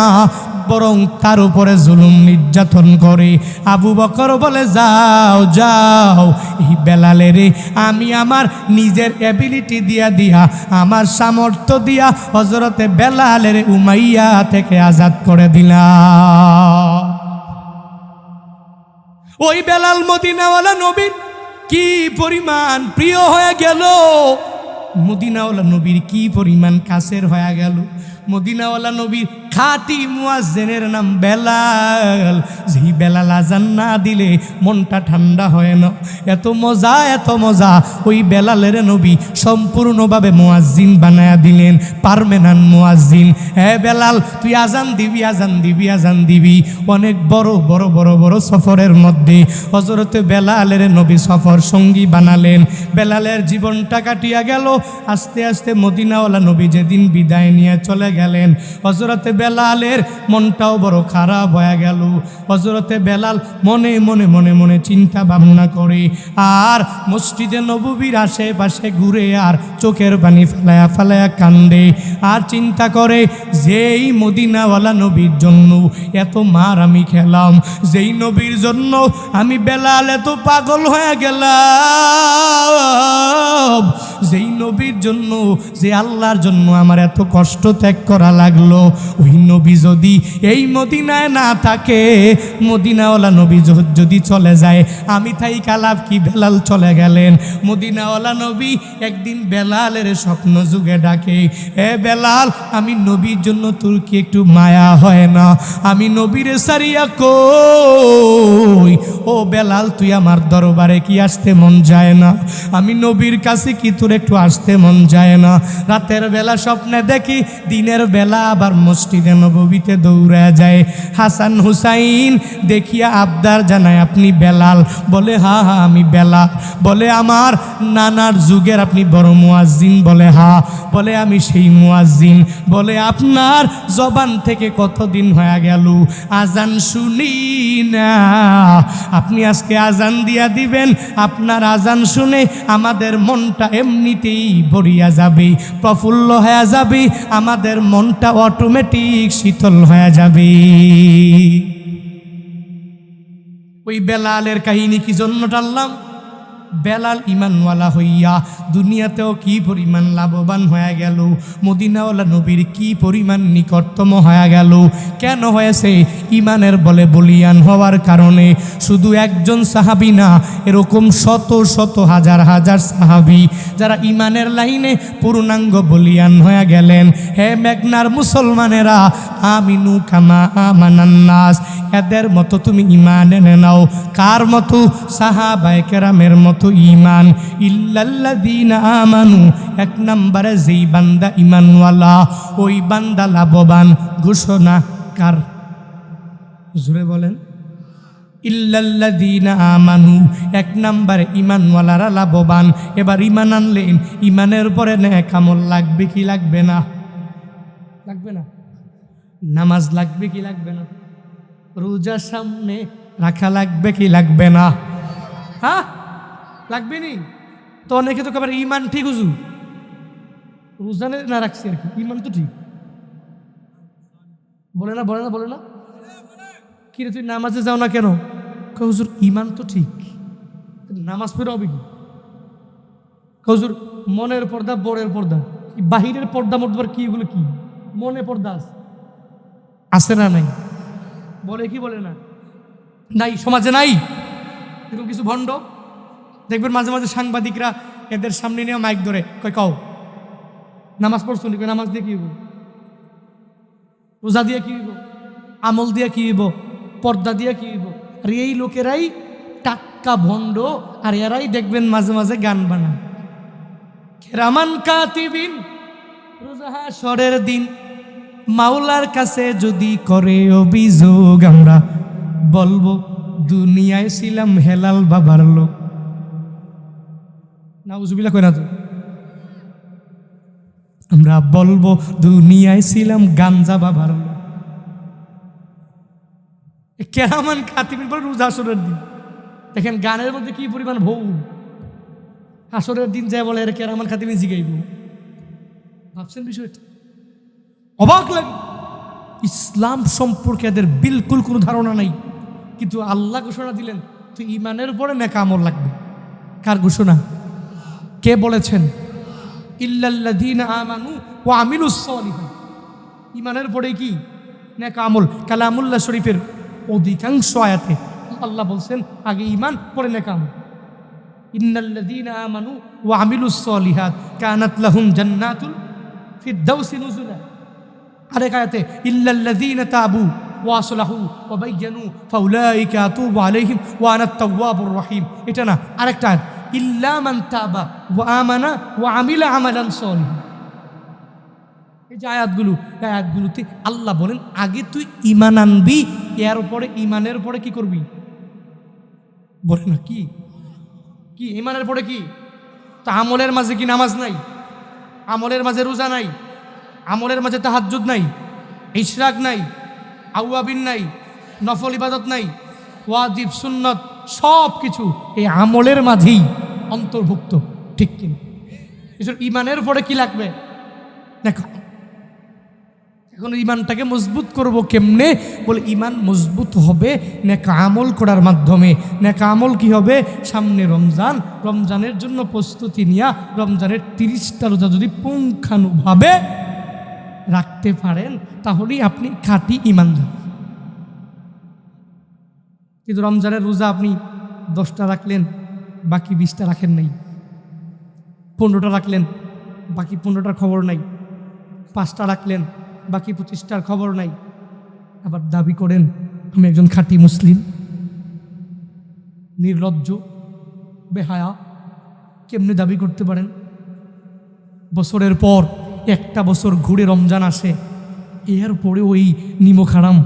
বরং তার উপরে জুলুম নির্যাতন করে। আবু বকর বলে, যাও যাও, এই বেলালের আমি আমার নিজের এবিলিটি দিয়া আমার সামর্থ্য দিয়া হযরতে বেলালের উমাইয়া থেকে আজাদ করে দিলাম। ওই বেলাল মদিনাওয়ালা নবীর কি পরিমাণ প্রিয় হয়ে গেল, মদিনাওয়ালা নবীর কি পরিমাণ কাছের হয়ে গেল। মদিনাওয়ালা নবীর খাঁটি মুয়াজ্জিনের নাম বেলাল। যেই বেলাল আজান না দিলে মনটা ঠান্ডা হয় না। এত মজা, এত মজা, ওই বেলালের নবী সম্পূর্ণভাবে মুয়াজ্জিন বানায়া দিলেন, পার্মানেন্ট মুয়াজ্জিন। হ্যাঁ বেলাল, তুই আজান দিবি, আজান দিবি, আজান দিবি। অনেক বড় বড় বড় বড় সফরের মধ্যে হযরতে বেলালের নবী সফর সঙ্গী বানালেন। বেলালের জীবনটা কাটিয়া গেল। আস্তে আস্তে মদিনাওয়ালা নবী যেদিন বিদায় নিয়ে চলে গেলেন, হযরতে বেলালের মনটাও বড় খারাপ হয়ে গেল। হযরতে বেলাল মনে মনে মনে মনে চিন্তা ভাবনা করে, আর মসজিদে নববীর আশেপাশে ঘুরে আর চোখের পানি ফেলায়া ফেলায়া কান্দে, আর চিন্তা করে, যেই মদিনাওয়ালা নবীর জন্য এত মার আমি খেলাম, যেই নবীর জন্য আমি বেলাল এত পাগল হয়ে গেলাম, যেই নবীর জন্য, যে আল্লাহর জন্য আমার এত কষ্ট ত্যাগ করা লাগলো, ওই নবী যদি এই মদিনায় না থাকে, মদিনাওয়ালা নবী যদি চলে যায়, আমি তাই কালাব কি? বেলাল চলে গেলেন। মদিনাওয়ালা নবী একদিন বেলালের স্বপ্ন যুগে ডাকে, এ বেলাল, আমি নবীর জন্য তোর কি একটু মায়া হয় না? আমি নবীরে সারিয়া কই, ও বেলাল, তুই আমার দরবারে কি আসতে মন যায় না? আমি নবীর কাছে কি তোর একটু আসতে মন যায় না? রাতের বেলা স্বপ্নে দেখি, দিনের বেলা আবার মসজিদে নববীতে দৌড়া যায়। হাসান হুসাইন দেখিয়া আবদার জানায়, আপনি বেলাল? বলে, হা হা আমি বেলাল। বলে, আমার নানার যুগের আপনি বড় মুয়াজ্জিন? বলে, হা। বলে, আমি সেই মুয়াজ্জিন। বলে, আপনার জবান থেকে কতদিন হয়ে গেল আজান শুনি না? আপনি আজকে আজান দিয়া দিবেন, আপনার আজান শুনে আমাদের মনটা এমনিতেই ভরিয়া যাবে, প্রফুল্ল হয়ে যাবে, আমাদের মনটা অটোমেটিক শীতল হয়ে যাবে। ওই বেলালের কাহিনী কি জন্য টানলাম? বেলাল ইমানওয়ালা হইয়া দুনিয়াতেও কি পরিমাণ লাভবান হয়ে গেল, মদিনাওয়ালা নবীর কি পরিমাণ নিকটতম হয়ে গেল। কেন হয়েছে? ইমানের বলে বলিয়ান হওয়ার কারণে। শুধু একজন সাহাবী না, এরকম শত শত হাজার হাজার সাহাবী যারা ইমানের লাইনে পূর্ণাঙ্গ বলিয়ান হয়ে গেলেন। হে মেঘনার মুসলমানেরা, আমিনু কামা আমানান্নাস, এদের মতো তুমি ইমান এনে নাও। কার মতো? সাহাবায়ে কেরামের মতো ইমান। ইল্লাল্লাযীনা আমানু, এক নম্বরে যেই বান্দা ইমানওয়ালা, ওই বান্দা লাভবান। ঘোষণা কার? জোরে বলেন। ইল্লাল্লাযীনা আমানু, এক নম্বরে ইমানওয়ালারা লাভবান। এবার ইমান আনলেন, ইমানের পরে নেক আমল লাগবে কি লাগবে না? লাগবে না? নামাজ লাগবে কি লাগবে না? রোজা সামনে রাখা লাগবে কি লাগবে না? হ্যাঁ, লাগবে নি? তো অনেকে তো আবার ইমান ঠিক হুজুর, রোজা না রাখছি আর কি, ইমান তো ঠিক। বলে না বলে না বলে না, কি রে তুই নামাজে যাও না কেন? হুজুর ইমান তো ঠিক, নামাজ পড়ে হবে কি? হুজুর মনের পর্দা বড়ের পর্দা, বাহিরের পর্দা মর্দার কি, এগুলো কি? মনে পর্দা আছে না নাই? বলে কি বলে না? নাই, সমাজে নাই এরকম কিছু ভণ্ড। দেখবেন মাঝে মাঝে সাংবাদিকরা এদের সামনে নিয়ে মাইক ধরে কয়, কও নামাজ পড়ছো নি? নামাজ দিয়ে কি হইব? রোজা দিয়ে কি হইব? আমল দিয়ে কি হইব? পর্দা দিয়ে কি হইব? আর এই লোকেরাই টাক্কা ভণ্ড, আর এরাই দেখবেন মাঝে মাঝে গান বানায়। কেরামান কাতিবিন, রোজা হাশরের দিন মাওলার কাছে যদি করে অভিযোগ, আমরা বলবো দুনিয়ায় ছিলাম হেলাল বাবার লোক। নাউজুবিল্লাহ কই না তো? আমরা বলবো দুনিয়ায় ছিলাম গাঞ্জা বাবার লোক। কেরামান কাতিবিন বলে রোজা হাশরের দিন। দেখেন গানের মধ্যে কি পরিমাণ ভৌ। হাশরের দিন যায় বলে এর কেরামান কাতিবিন জিগাইব। ভাবছেন বিষয়টা? অবাক লাগে। ইসলাম সম্পর্কে এদের বিলকুল কোনো ধারণা নাই, কিন্তু আল্লাহ ঘোষণা দিলেন তুই ইমানের উপরে নেক আমল লাগবে। কার ঘোষণা? কে বলেছেন? ইল্লাল্লাযীনা আমানু ওয়া আমিলুস সালিহাত। ইমানের পরে কি? নেক আমল। কালামুল্লাহ শরীফের অধিকাংশ আয়াতে আল্লাহ বলছেন আগে ইমান, পরে নেক আমল। ইন্নাল্লাযীনা আমানু ওয়া আমিলুস সালিহাত কানাত লাহুম জান্নাতুল ফিরদাউসি নুজুলা। আরেক আয়াতে ইল্লাল্লাযীনা তাবু ওয়া আসলাহু ওয়া বায়্যানু ফাউলাইকা আতুবু আলাইহিম ওয়া আনাত তাওয়াবুর রহিম। এটা না, আরেকটা আয়াত ইল্লা মান তাবা ওয়া আমানা ওয়া আমিলা আমালান সালিহা। এই যে আয়াতগুলোতে আল্লাহ বলেন আগে তুই ইমান আনবি, এর উপরে ইমানের পরে কি করবি? বলে না কি কি ইমানের পরে কি? তা আমলের মাঝে কি নামাজ নাই? আমলের মাঝে রোজা নাই? আমলের মাঝে তাহাজ্জুদ নাই? ইশরাক নাই? আউয়াবিন নাই? নফল ইবাদত নাই? ওয়াজিব সুন্নত সব কিছু এই আমলের মাঝেই অন্তর্ভুক্ত, ঠিক কিনা? ইমানের পরে কি লাগবে? দেখো এখন ইমানটাকে মজবুত করব কেমনে? বলে ইমান মজবুত হবে নেক আমল করার মাধ্যমে। নেক আমল কি হবে? সামনে রমজান, রমজানের জন্য প্রস্তুতি নিয়া রমজানের 30টা রোজা যদি পুঙ্খানুভাবে রাখতে পারেন তাহলেই আপনি খাঁটি ইমানদার। কিন্তু রমজানের রোজা আপনি 10টা রাখলেন, বাকি 20টা রাখেন নাই, 15টা রাখলেন, বাকি 15টার খবর নাই, 5টা রাখলেন, বাকি 25টার খবর নাই, আবার দাবি করেন আমি একজন খাঁটি মুসলিম। নির্লজ্জ, বেহায়া, কেমনে দাবি করতে পারেন? বছরের পর একটা বছর ঘুরে রমজান আসে, এরপরে ওই নিমখারাম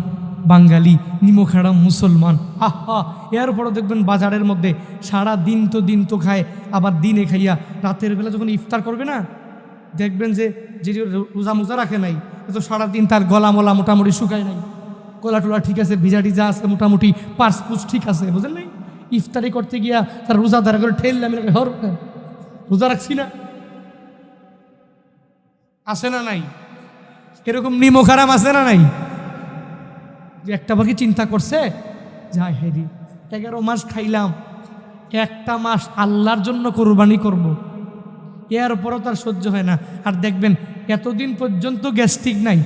বাঙালি, নিমখারাম মুসলমান, আহা, এরপরও দেখবেন বাজারের মধ্যে সারা দিন তো খায়, আবার দিনে খাইয়া রাতের বেলা যখন ইফতার করবে না, দেখবেন যে রোজা মোজা রাখে নাই, তো সারাদিন তার গলা মলা মোটামুটি শুকায় নাই, গলা টোলা ঠিক আছে, ভিজা টিজা আছে মোটামুটি, পার্স পুস ঠিক আছে, বুঝলেন নাই? ইফতারি করতে গিয়া তার রোজা ধারা করে ঠেললাম, রোজা রাখছি না, আসে না নাই? এরকম নিমখারাম আছে না নাই? যে একটা বাকি চিন্তা করছে, যাই হেরি 11 মাস খাইলাম, একটা মাস আল্লাহর জন্য কোরবানি করব। এরপরও তার সহ্য হয় না। আর দেখবেন এতদিন পর্যন্ত গ্যাস্ট্রিক নাই,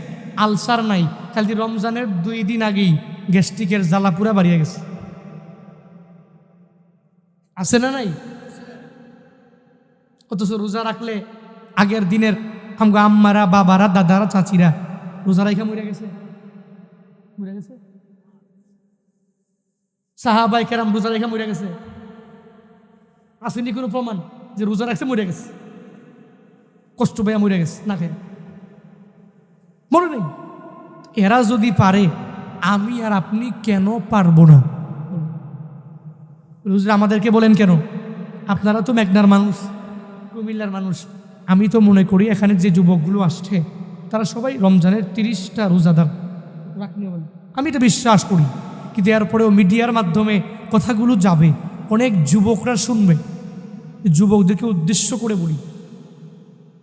আলসার নাই, খালি রমজানের 2 দিন আগেই গ্যাস্ট্রিকের জ্বালা পুরা বাড়িয়ে গেছে। আছে না নাই? অথচ রোজা রাখলে আগের দিনের আমগো আম্মারা, বাবারা, দাদারা, চাচিরা রোজা রাখা মরে গেছে, মরে গেছে। সাহাবাই কেরাম রোজা রেখা মরে গেছে। আসেনি কোনো প্রমাণ যে রোজা রাখছে মরে গেছে, কষ্ট পাইয়া মরে গেছে না খেয়ে? মনে নেই। এরা যদি পারে, আমি আর আপনি কেন পারবো না? হুজুর আমাদেরকে বলেন কেন? আপনারা তো মেঘনার মানুষ, কুমিল্লার মানুষ। আমি তো মনে করি এখানে যে যুবকগুলো আসছে তারা সবাই রমজানের 30টা রোজাদার রাখনি বলে, আমি এটা বিশ্বাস করি। কিন্তু এরপরেও মিডিয়ার মাধ্যমে কথাগুলো যাবে, অনেক যুবকরা শুনবে। যুবকদেরকে উদ্দেশ্য করে বলি,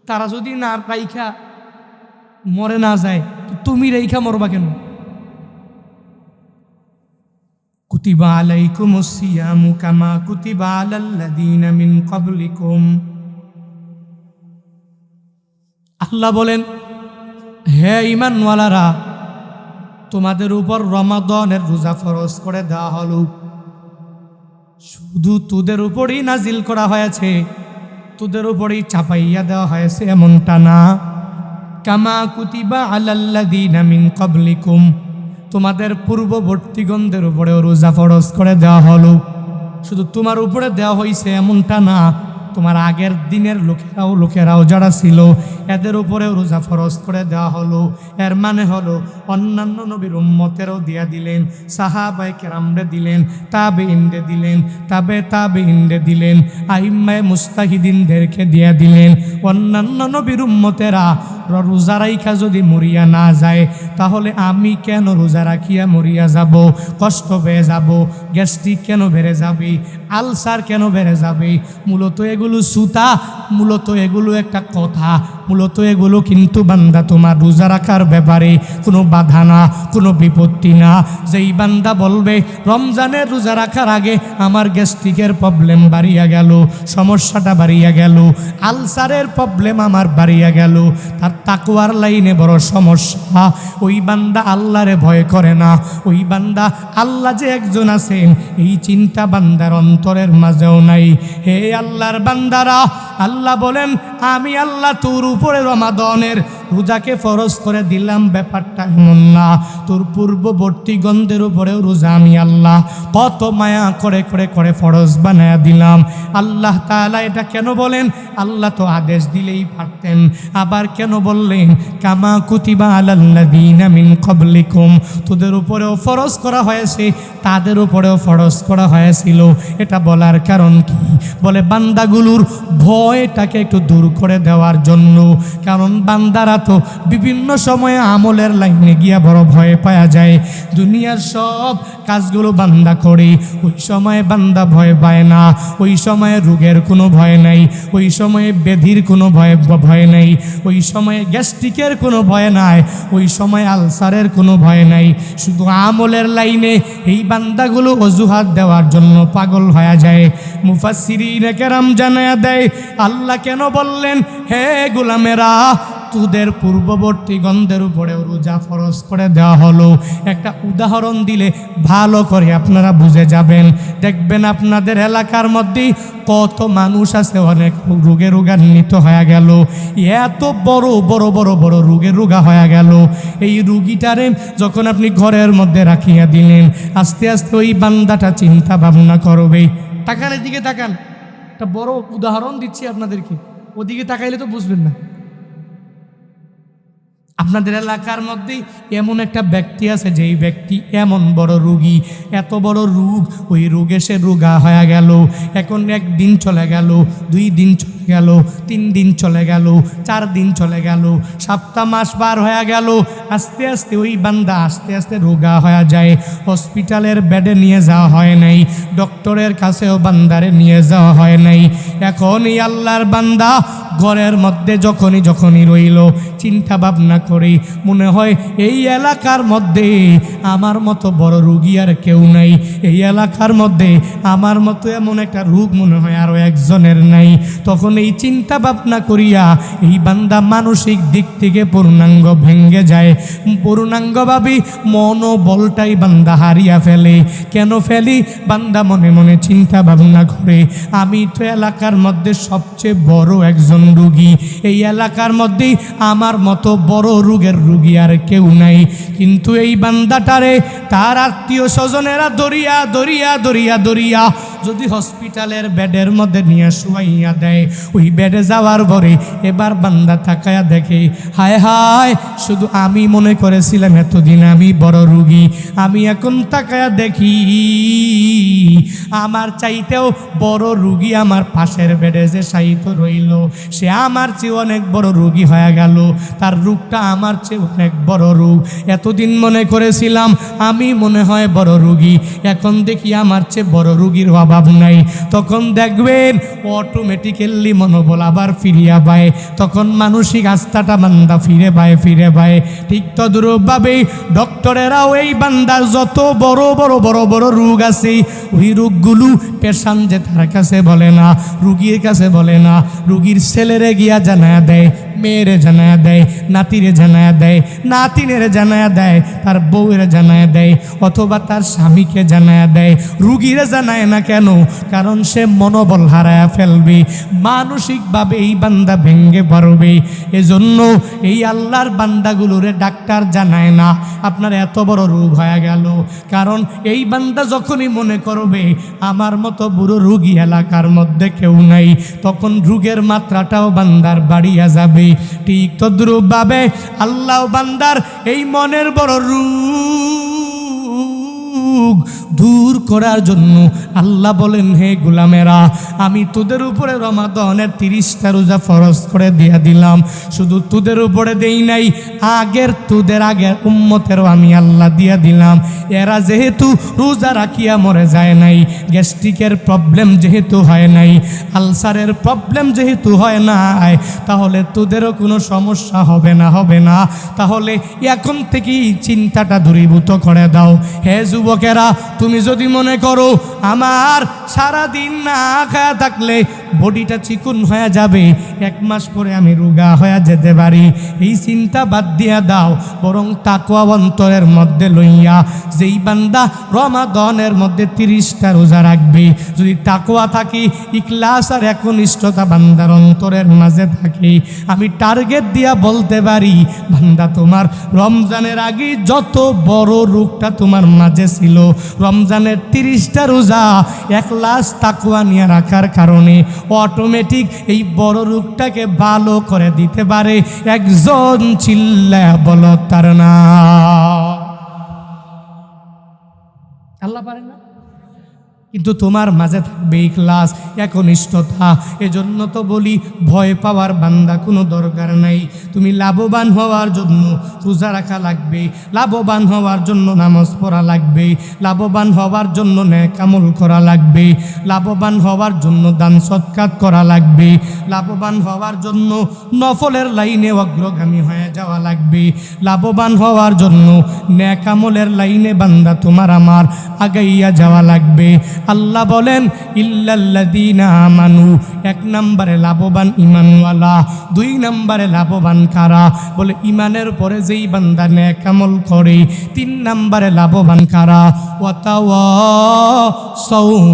তারা যদি না রাইখা মরে না যায়, তুমি রাইখা মরবা কেন? কুতিবা আলাইকুমুস সিয়ামু কামা কুতিবা আলাল্লাযীনা মিন ক্বাবলিকুম। আল্লাহ বলেন, হে ঈমানওয়ালারা, তোমাদের উপর রমাদানের রোজা ফরজ করে দেওয়া হলো। শুধু তোদের উপরই নাজিল করা হয়েছে, তোদের উপরই চাপাইয়া দেওয়া হয়েছে এমনটা না। কামা কুতিবা আলাল্লাযীনা মিন ক্বাবলিকুম, তোমাদের পূর্ববর্তীগণদের উপরেও রোজা ফরজ করে দেওয়া হলো। শুধু তোমার উপরে দেওয়া হয়েছে এমনটা না, তোমার আগের দিনের লোকেরাও যারা ছিল এদের উপরেও রোজা ফরজ করে দেওয়া হলো। এর মানে হলো অন্যান্য নবীর উম্মতেরও দিয়া দিলেন, সাহাবায়ে কেরামরে দিলেন, তাবেঈনরে দিলেন, তাবেঈনরে দিলেন, আইম্মায়ে মুস্তাহিদিনদেরকে দিয়া দিলেন। অন্যান্য নবীর উম্মতেরা রোজা রাইখা যদি মরিয়া না যায়, তাহলে আমি কেন রোজা রাখিয়া মরিয়া যাব? কষ্ট পেয়ে যাব, গ্যাস্ট্রিক কেন বেড়ে যাবে, আলসার কেন বেড়ে যাবে? মূলত এগুলো সুতা, মূলত এগুলো একটা কথা, মূলত এগুলো কিন্তু বান্দা তোমার রোজা রাখার ব্যাপারে কোনো বাধা না, কোনো বিপত্তি না। যেই বান্দা বলবে রমজানের রোজা রাখার আগে আমার গ্যাস্ট্রিকের প্রবলেম বাড়িয়া গেল, সমস্যাটা বাড়িয়া গেল, আলসারের প্রবলেম আমার বাড়িয়া গেল, তার তাকওয়ার লাইনে বড় সমস্যা। ওই বান্দা আল্লাহরে ভয় করে না। ওই বান্দা আল্লাহ যে একজন আছেন এই চিন্তা বান্দার অন্তরের মাঝেও নাই। হে আল্লাহর বান্দারা, আল্লাহ বলেন, আমি আল্লাহ তোর উপরে রমাদানের রোজাকে ফরজ করে দিলাম, ব্যাপারটা এমন না। তোর পূর্ববর্তী গণদের উপরেও রোজা আমি আল্লাহ কত মায়া করে করে করে ফরজ বানায়া দিলাম। আল্লাহ তাআলা এটা কেন বলেন? আল্লাহ তো আদেশ দিলেই পারতেন। আবার কেন বললেন? কামা কুতিবা আলাল্লাযীনা মিন ক্বাবলিকুম, তোদের উপরেও ফরজ করা হয়েছে, তাদের উপরেও ফরজ করা হয়েছিল। এটা বলার কারণ কি? বলে বান্দাগুলোর ভয়টাকে একটু দূর করে দেওয়ার জন্য। কারণ বান্দারা তো বিভিন্ন সময়ে আমলের লাইনে গিয়া বড় ভয় পাওয়া যায়। দুনিয়ার সব কাজগুলো বান্দা করে, ওই সময়ে বান্দা ভয় পায় না। ওই সময়ে রোগের কোনো ভয় নাই, ওই সময়ে ব্যাধির কোনো ভয় নাই, ওই সময়ে গ্যাস্ট্রিকের কোনো ভয় নাই, ওই সময় আলসারের কোনো ভয় নাই। শুধু আমলের লাইনে এই বান্দাগুলো অজুহাত দেওয়ার জন্য পাগল হয়ে যায়। মুফাসসিরিনে কেরাম জানায়া দেয়, আল্লাহ কেন বললেন হে গোলামেরা তোদের পূর্ববর্তী গণদের উপরে রোজা ফরজ করে দেওয়া হলো? একটা উদাহরণ দিলে ভালো করে আপনারা বুঝে যাবেন। দেখবেন আপনাদের এলাকার মধ্যেই কত মানুষ আছে অনেক রোগে রোগান্বিত হয়ে গেল, এত বড় বড় বড় বড় রোগে রোগা হয়ে গেল। এই রুগীটারে যখন আপনি ঘরের মধ্যে রাখিয়া দিলেন, আস্তে আস্তে ওই বান্দাটা চিন্তা ভাবনা করবে। তাকান, এদিকে তাকান, একটা বড় উদাহরণ দিচ্ছি আপনাদেরকে, ওদিকে তাকাইলে তো বুঝবেন না। আপনাদের এলাকার মধ্যেই এমন একটা ব্যক্তি আছে, যেই ব্যক্তি এমন বড় রোগী, এত বড় রোগ, ওই রোগে সে রোগা হয়ে গেল। এখন 1 দিন চলে গেল, 2 দিন চলে গেল, 3 দিন চলে গেল, 4 দিন চলে গেল, সপ্তাহ মাস পার হয়ে গেল। আস্তে আস্তে ওই বান্দা আস্তে আস্তে রোগা হয়ে যায়। হসপিটালের বেডে নিয়ে যাওয়া হয় নাই, ডক্টরের কাছেও বান্দারে নিয়ে যাওয়া হয় নাই। এখন এই আল্লাহর বান্দা ঘরের মধ্যে যখনই রইল, চিন্তা ভাবনা করি, মনে হয় এই এলাকার মধ্যে আমার মতো বড় রুগী আর কেউ নাই, এই এলাকার মধ্যে আমার মতো এমন একটা রোগ মনে হয় আরও একজনের নাই। তখন এই চিন্তা ভাবনা করিয়া এই বান্দা মানসিক দিক থেকে পূর্ণাঙ্গ ভেঙ্গে যায়, পূর্ণাঙ্গভাবে মনোবলটাই বান্দা হারিয়া ফেলে। কেন ফেলি? বান্দা মনে মনে চিন্তা ভাবনা করে, আমি তো এলাকার মধ্যে সবচেয়ে বড় একজন রুগী, এই এলাকার মধ্যেই আমার মতো বড় রোগের রুগী আর কেউ নাই। কিন্তু এই বান্দাটারে তার আত্মীয় স্বজনেরা দরিয়া দরিয়া দরিয়া দরিয়া যদি হসপিটালের বেডের মধ্যে নিয়ে শুয়াইয়া দেয়, ওই বেডে যাওয়ার পরে এবার বান্দা তাকায়া দেখে, হায় হায়, শুধু আমি মনে করেছিলাম এতদিন আমি বড় রুগী, আমি এখন তাকায়া দেখি আমার চাইতেও বড় রুগী আমার পাশের বেডে যে শায়িত রইল, সে আমার চেয়ে অনেক বড় রুগী হয়ে গেল, তার রোগটা আমার চেয়ে অনেক বড় রোগ। এতদিন মনে করেছিলাম আমি মনে হয় বড় রুগী, এখন দেখি আমার চেয়ে বড় রুগীর অভাব নাই। তখন দেখবেন অটোমেটিক্যালি মনোবল আবার ফিরিয়া পায়, তখন মানসিক আস্থাটা বান্দা ফিরে পায়। ঠিক তদ্রূপভাবেই ডক্টরেরাও এই বান্দার যত বড় বড় বড় বড় রোগ আছে, ওই রোগগুলো পেশেন্ট যে তার কাছে বলে না, রুগীর কাছে বলে না, রুগীর ছেলেরে গিয়া জানায়া দেয়, মেয়েরে জানায়া দেয়, নাতিরে জানায়া দেয়, নাতিনের জানায়া দেয়, তার বউয়ের জানায়া দেয়, অথবা তার স্বামীকে জানায়া দেয়। রুগীরে জানায় না কেন? কারণ সে মনোবল হারায়া ফেলবে, মানসিকভাবে এই বান্দা ভেঙ্গে পড়বে। এজন্য এই আল্লাহর বান্দাগুলোরে ডাক্তার জানায় না আপনার এত বড় রোগ হয়ে গেল, কারণ এই বান্দা যখনই মনে করবে আমার মতো বুড়ো রুগী এলাকার মধ্যে কেউ নাই, তখন রোগের মাত্রাটাও বান্দার বাড়িয়া যাবে। ঠিক তদ্রূপভাবে আল্লাহ বান্দার এই মনের বড় রোগ দূর করার জন্য আল্লাহ বলেন, হে গোলামেরা, আমি তোদের উপরে রমাদানের 30টা রোজা ফরজ করে দিয়া দিলাম। শুধু তোদের উপরে দেই নাই, তোদের আগের উম্মতেরও আমি আল্লাহ দিয়া দিলাম। এরা যেহেতু রোজা রাখিয়া মরে যায় নাই, গ্যাস্ট্রিকের প্রবলেম যেহেতু হয় নাই, আলসারের প্রবলেম যেহেতু হয় নাই, তাহলে তোদেরও কোনো সমস্যা হবে না। তাহলে এখন থেকেই চিন্তাটা দূরীভূত করে দাও। হে যুবকেরা, তুমি যদি মনে করো আমার সারাদিন না খায়া থাকলে বডিটা চিকুন হয়ে যাবে, 1 মাস পরে আমি রোগা হয়ে যেতে পারি, এই চিন্তা বাদ দিয়া দাও। বরং তাকওয়া অন্তরের মধ্যে লইয়া, যেই বান্দা রমাদানের মধ্যে 30টা রোজা রাখবে, যদি তাকওয়া থাকি, ইখলাস আর একনিষ্ঠতা বান্দার অন্তরের মাঝে থাকে, আমি টার্গেট দিয়া বলতে পারি, বান্দা তোমার রমজানের আগে যত বড় রোগটা তোমার মাঝে ছিল, রমজানের 30টা রোজা ইখলাস তাকওয়া নিয়ে রাখার কারণে অটোমেটিক এই বড় রোগটাকে ভালো করে দিতে পারে। একজন চিল্লায়া বলো তার না, আল্লাহ পারে না? কিন্তু তোমার মাঝে থাকবে ইখলাস, একনিষ্ঠতা। এজন্য তো বলি, ভয় পাওয়ার বান্দা কোনো দরকার নাই। তুমি লাভবান হওয়ার জন্য রোজা রাখা লাগবে, লাভবান হওয়ার জন্য নামাজ পড়া লাগবে, লাভবান হওয়ার জন্য নেক আমল করা লাগবে, লাভবান হওয়ার জন্য দান সৎকার করা লাগবে, লাভবান হওয়ার জন্য নফলের লাইনে অগ্রগামী হয়ে যাওয়া লাগবে, লাভবান হওয়ার জন্য নেক আমলের লাইনে বান্দা তোমার আমার আগাইয়া যাওয়া লাগবে। আল্লাহ বলেন, ইল্লাল্লাযীনা আমানু, 1 নম্বরে লাভবান ঈমানওয়ালা। 2 নম্বরে লাভবান কারা? বলে ঈমানের পরে যেই বান্দা নেক আমল করে। 3 নম্বরে লাভবান কারা? ওয়াতাওয়াসাউ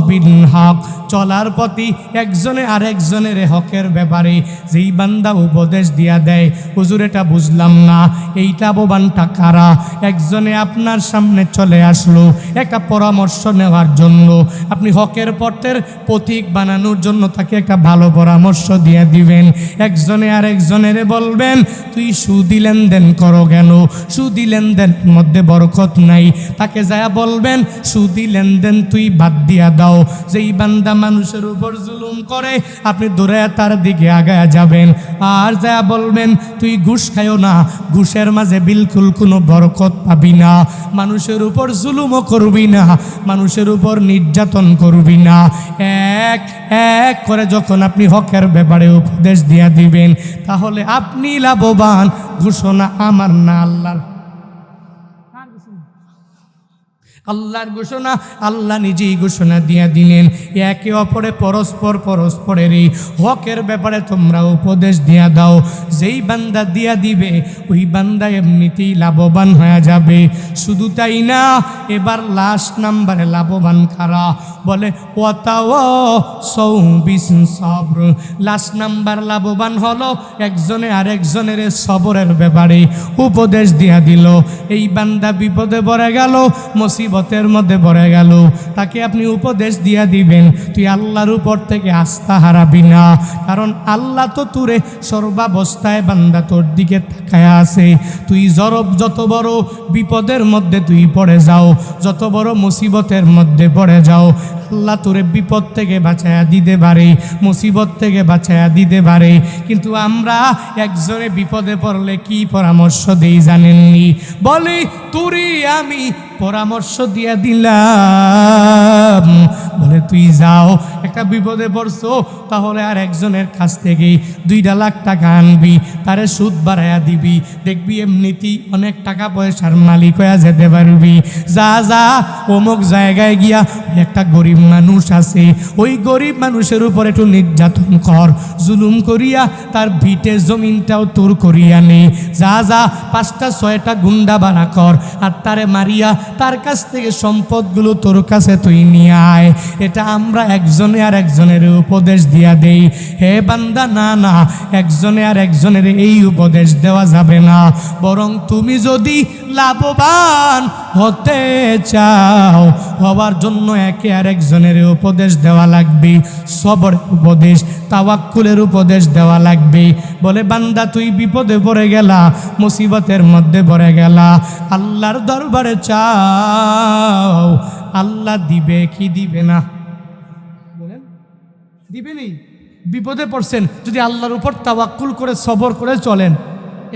বিল হক, চলার প্রতি একজনে আরেকজনের হকের ব্যাপারে যেই বান্দা উপদেশ দিয়া দেয়, হুজুর এটা বুঝলাম না, এই লাভবানটা কারা? একজনে আপনার সামনে চলে আসলো একটা পরামর্শ নেওয়ার জন্য, আপনি হকের পথের পথিক বানানোর জন্য তাকে একটা ভালো পরামর্শ দিয়ে দিবেন। একজনে আরেকজনের বলবেন, তুই সুদি লেনদেন করো কেন? সুদি লেনদেনের মধ্যে বরকত নাই। তাকে যা বলবেন, সুদি লেনদেন তুই বাদ দিয়া দাও। যেই বান্দা মানুষের উপর জুলুম করে আপনি দূরে তার দিকে আগায়া যাবেন আর যা বলবেন তুই ঘুষ খাইও না, ঘুষের মাঝে বিলকুল কোনো বরকত পাবি না, মানুষের উপর জুলুমও করবি না, মানুষের উপর নির্যাতন করবি না। এক এক করে যখন আপনি হকের ব্যাপারে উপদেশ দিয়া দিবেন তাহলে আপনি লাভবান। ঘোষণা আমার না, আল্লাহর। আল্লাহর ঘোষণা, আল্লাহ নিজেই ঘোষণা দিয়া দিলেন একে অপরে পরস্পরের এই হকের ব্যাপারে তোমরা উপদেশ দিয়া দাও। যেই বান্দা দিয়া দিবে ওই বান্দা এমনিতেই লাভবান হয়ে যাবে। শুধু তাই না, এবার লাস্ট নাম্বারে লাভবান কারা বলে সবর। লাস্ট নাম্বার লাভবান হলো একজনে আরেকজনের সবরের ব্যাপারে উপদেশ দিয়া দিল। এই বান্দা বিপদে পড়ে গেল, মুসিবতের মধ্যে পড়ে গেল, তাকে আপনি উপদেশ দিয়া দিবেন তুই আল্লাহর উপর থেকে আস্থা হারাবি না, কারণ আল্লাহ তো তোরে সর্বাবস্থায় বান্দা তোর দিকে তাকায়া আছে। তুই যত বড় বিপদের মধ্যে তুই পড়ে যাও, যত বড় মুসিবতের মধ্যে পড়ে যাও, আল্লাহ তোরে বিপদ থেকে বাঁচায়া দিতে পারে, মুসিবত থেকে বাঁচায়া দিতে পারে। কিন্তু আমরা একজনে বিপদে পড়লে কি পরামর্শ দেই জানেননি? বলি তুরি আমি পরামর্শ দিয়া দিলাম, বলে তুই যাও, একটা বিপদে পড়ছো তাহলে আর একজনের কাছ থেকে 2 লাখ টাকা আনবি, তারে সুদ বাড়াইয়া দিবি, দেখবি এমনিতেই অনেক টাকা পয়সার মালিক হয়ে যেতে পারবি। যা যা অমুক জায়গায় গিয়া একটা গরিব মানুষ আছে, ওই গরিব মানুষের উপর একটু নির্যাতন কর, জুলুম করিয়া তার ভিটে জমিনটাও তোর করিয়া নে। যা যা 5টা 6টা গুন্ডা বাড়া কর আর তারে মারিয়া তার কাছ থেকে সম্পদগুলো তোর কাছে তুই নিয়ে আয়। এটা আমরা একজনে আর একজনের উপদেশ দিয়া দেই। হে বান্দা, না না, একজনে আর একজনের এই উপদেশ দেওয়া যাবে না, বরং তুমি যদি লাভবান হতে চাও হওয়ার জন্য একে আর একজনের উপদেশ দেওয়া লাগবে, সবরের উপদেশ, তাওয়াক্কুলের উপদেশ দেওয়া লাগবে। বলে বান্দা তুই বিপদে পড়ে গেলা, মুসিবতের মধ্যে পড়ে গেলা, আল্লাহর দরবারে চাও, আল্লাহ দিবে কি দিবে না? বলেন দিবে নি? বিপদে পড়ছেন, যদি আল্লাহর উপর তাওয়াক্কুল করে সবর করে চলেন,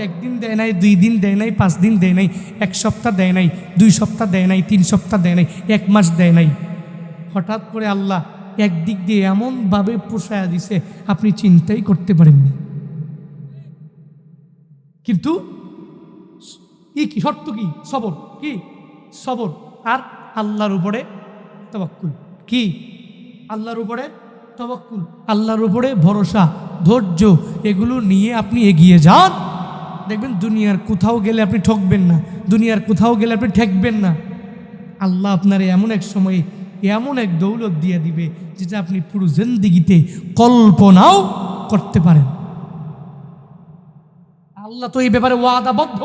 1 দিন দেয় নাই, 2 দিন দেয় নাই, 5 দিন দেয় নাই, 1 সপ্তাহ দেয় নাই, 2 সপ্তাহ দেয় নাই, 3 সপ্তাহ দেয় নাই, 1 মাস দেয় নাই, হঠাৎ করে আল্লাহ একদিক দিয়ে এমনভাবে পোষায়া দিছে আপনি চিন্তাই করতে পারেননি। কিন্তু কি শর্ত? কি সবর? কি সবর আর আল্লাহর উপরে তাওয়াক্কুল। কি আল্লাহর উপরে তাওয়াক্কুল, আল্লাহর উপরে ভরসা, ধৈর্য, এগুলো নিয়ে আপনি এগিয়ে যান, দেখবেন দুনিয়ার কোথাও গেলে আপনি ঠকবেন না, দুনিয়ার কোথাও গেলে আপনি ঠেকবেন না। আল্লাহ আপনার এমন এক সময়ে এমন এক দৌলত দিয়ে দিবে যেটা আপনি পুরো জিন্দেগিতে কল্পনাও করতে পারেন। আল্লাহ তো এই ব্যাপারে ওয়াদাবদ্ধ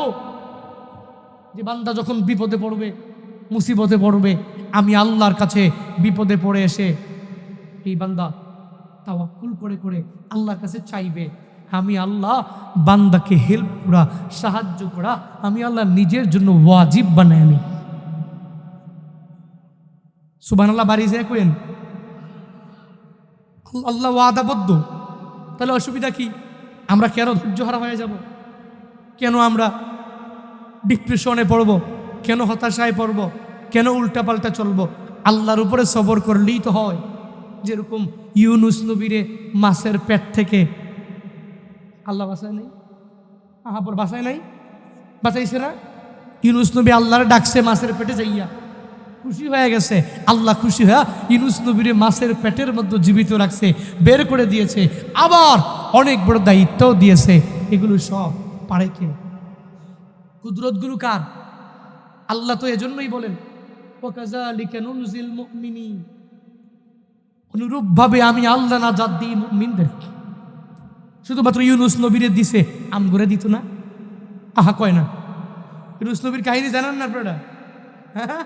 যে বান্দা যখন বিপদে পড়বে, মুসিবতে পড়বে, আমি আল্লাহর কাছে বিপদে পড়ে এসে এই বান্দা তাওয়াক্কুল করে করে আল্লাহর কাছে চাইবে, আমি আল্লাহ বান্দাকে হেল্প করা, সাহায্য করা আমি আল্লাহ নিজের জন্য ওয়াজিব বানাই। আমি সুবহানাল্লাহ বাড়ি যায় কইেন, আল্লাহ ওয়াদাবদ্ধ। তাহলে অসুবিধা কি? আমরা কেন ধৈর্য হারা হয়ে যাব? কেন আমরা ডিপ্রেশনে পড়ব? কেন হতাশায় পড়ব? কেন উল্টাপাল্টা চলবো? আল্লাহর উপরে সবর করলেই তো হয়। যেরকম ইউনুস নবীরে মাছের পেট থেকে আল্লাহ বাঁচায় নাই, আহাপর বাঁচায় নাই, বাঁচাইছে না? ইউনুস নবী আল্লাহর ডাকছে মাছের পেটে যাইয়া, খুশি হয়ে গেছে। আল্লাহ খুশি হয়ে ইউনুস নবীরে মাছের পেটের মধ্যে জীবিত রাখছে, বের করে দিয়েছে, আবার অনেক বড় দায়িত্বও দিয়েছে। এগুলো সব পারে কে? কুদরতগুলো কার? আল্লাহ তো এজন্যই বলেন ওয়াকাযালিকা নুনজিল মুমিনিন, অনুরূপভাবে আমি আল্লাহ নাজাত দিই মুমিনদেরকে। শুধুমাত্র ইউনুস নবীরে দিছে, আমগরে দিত না? আহা কয় না? ইউনুস নবীর কাহিনী জানেন না আপনারা? হ্যাঁ,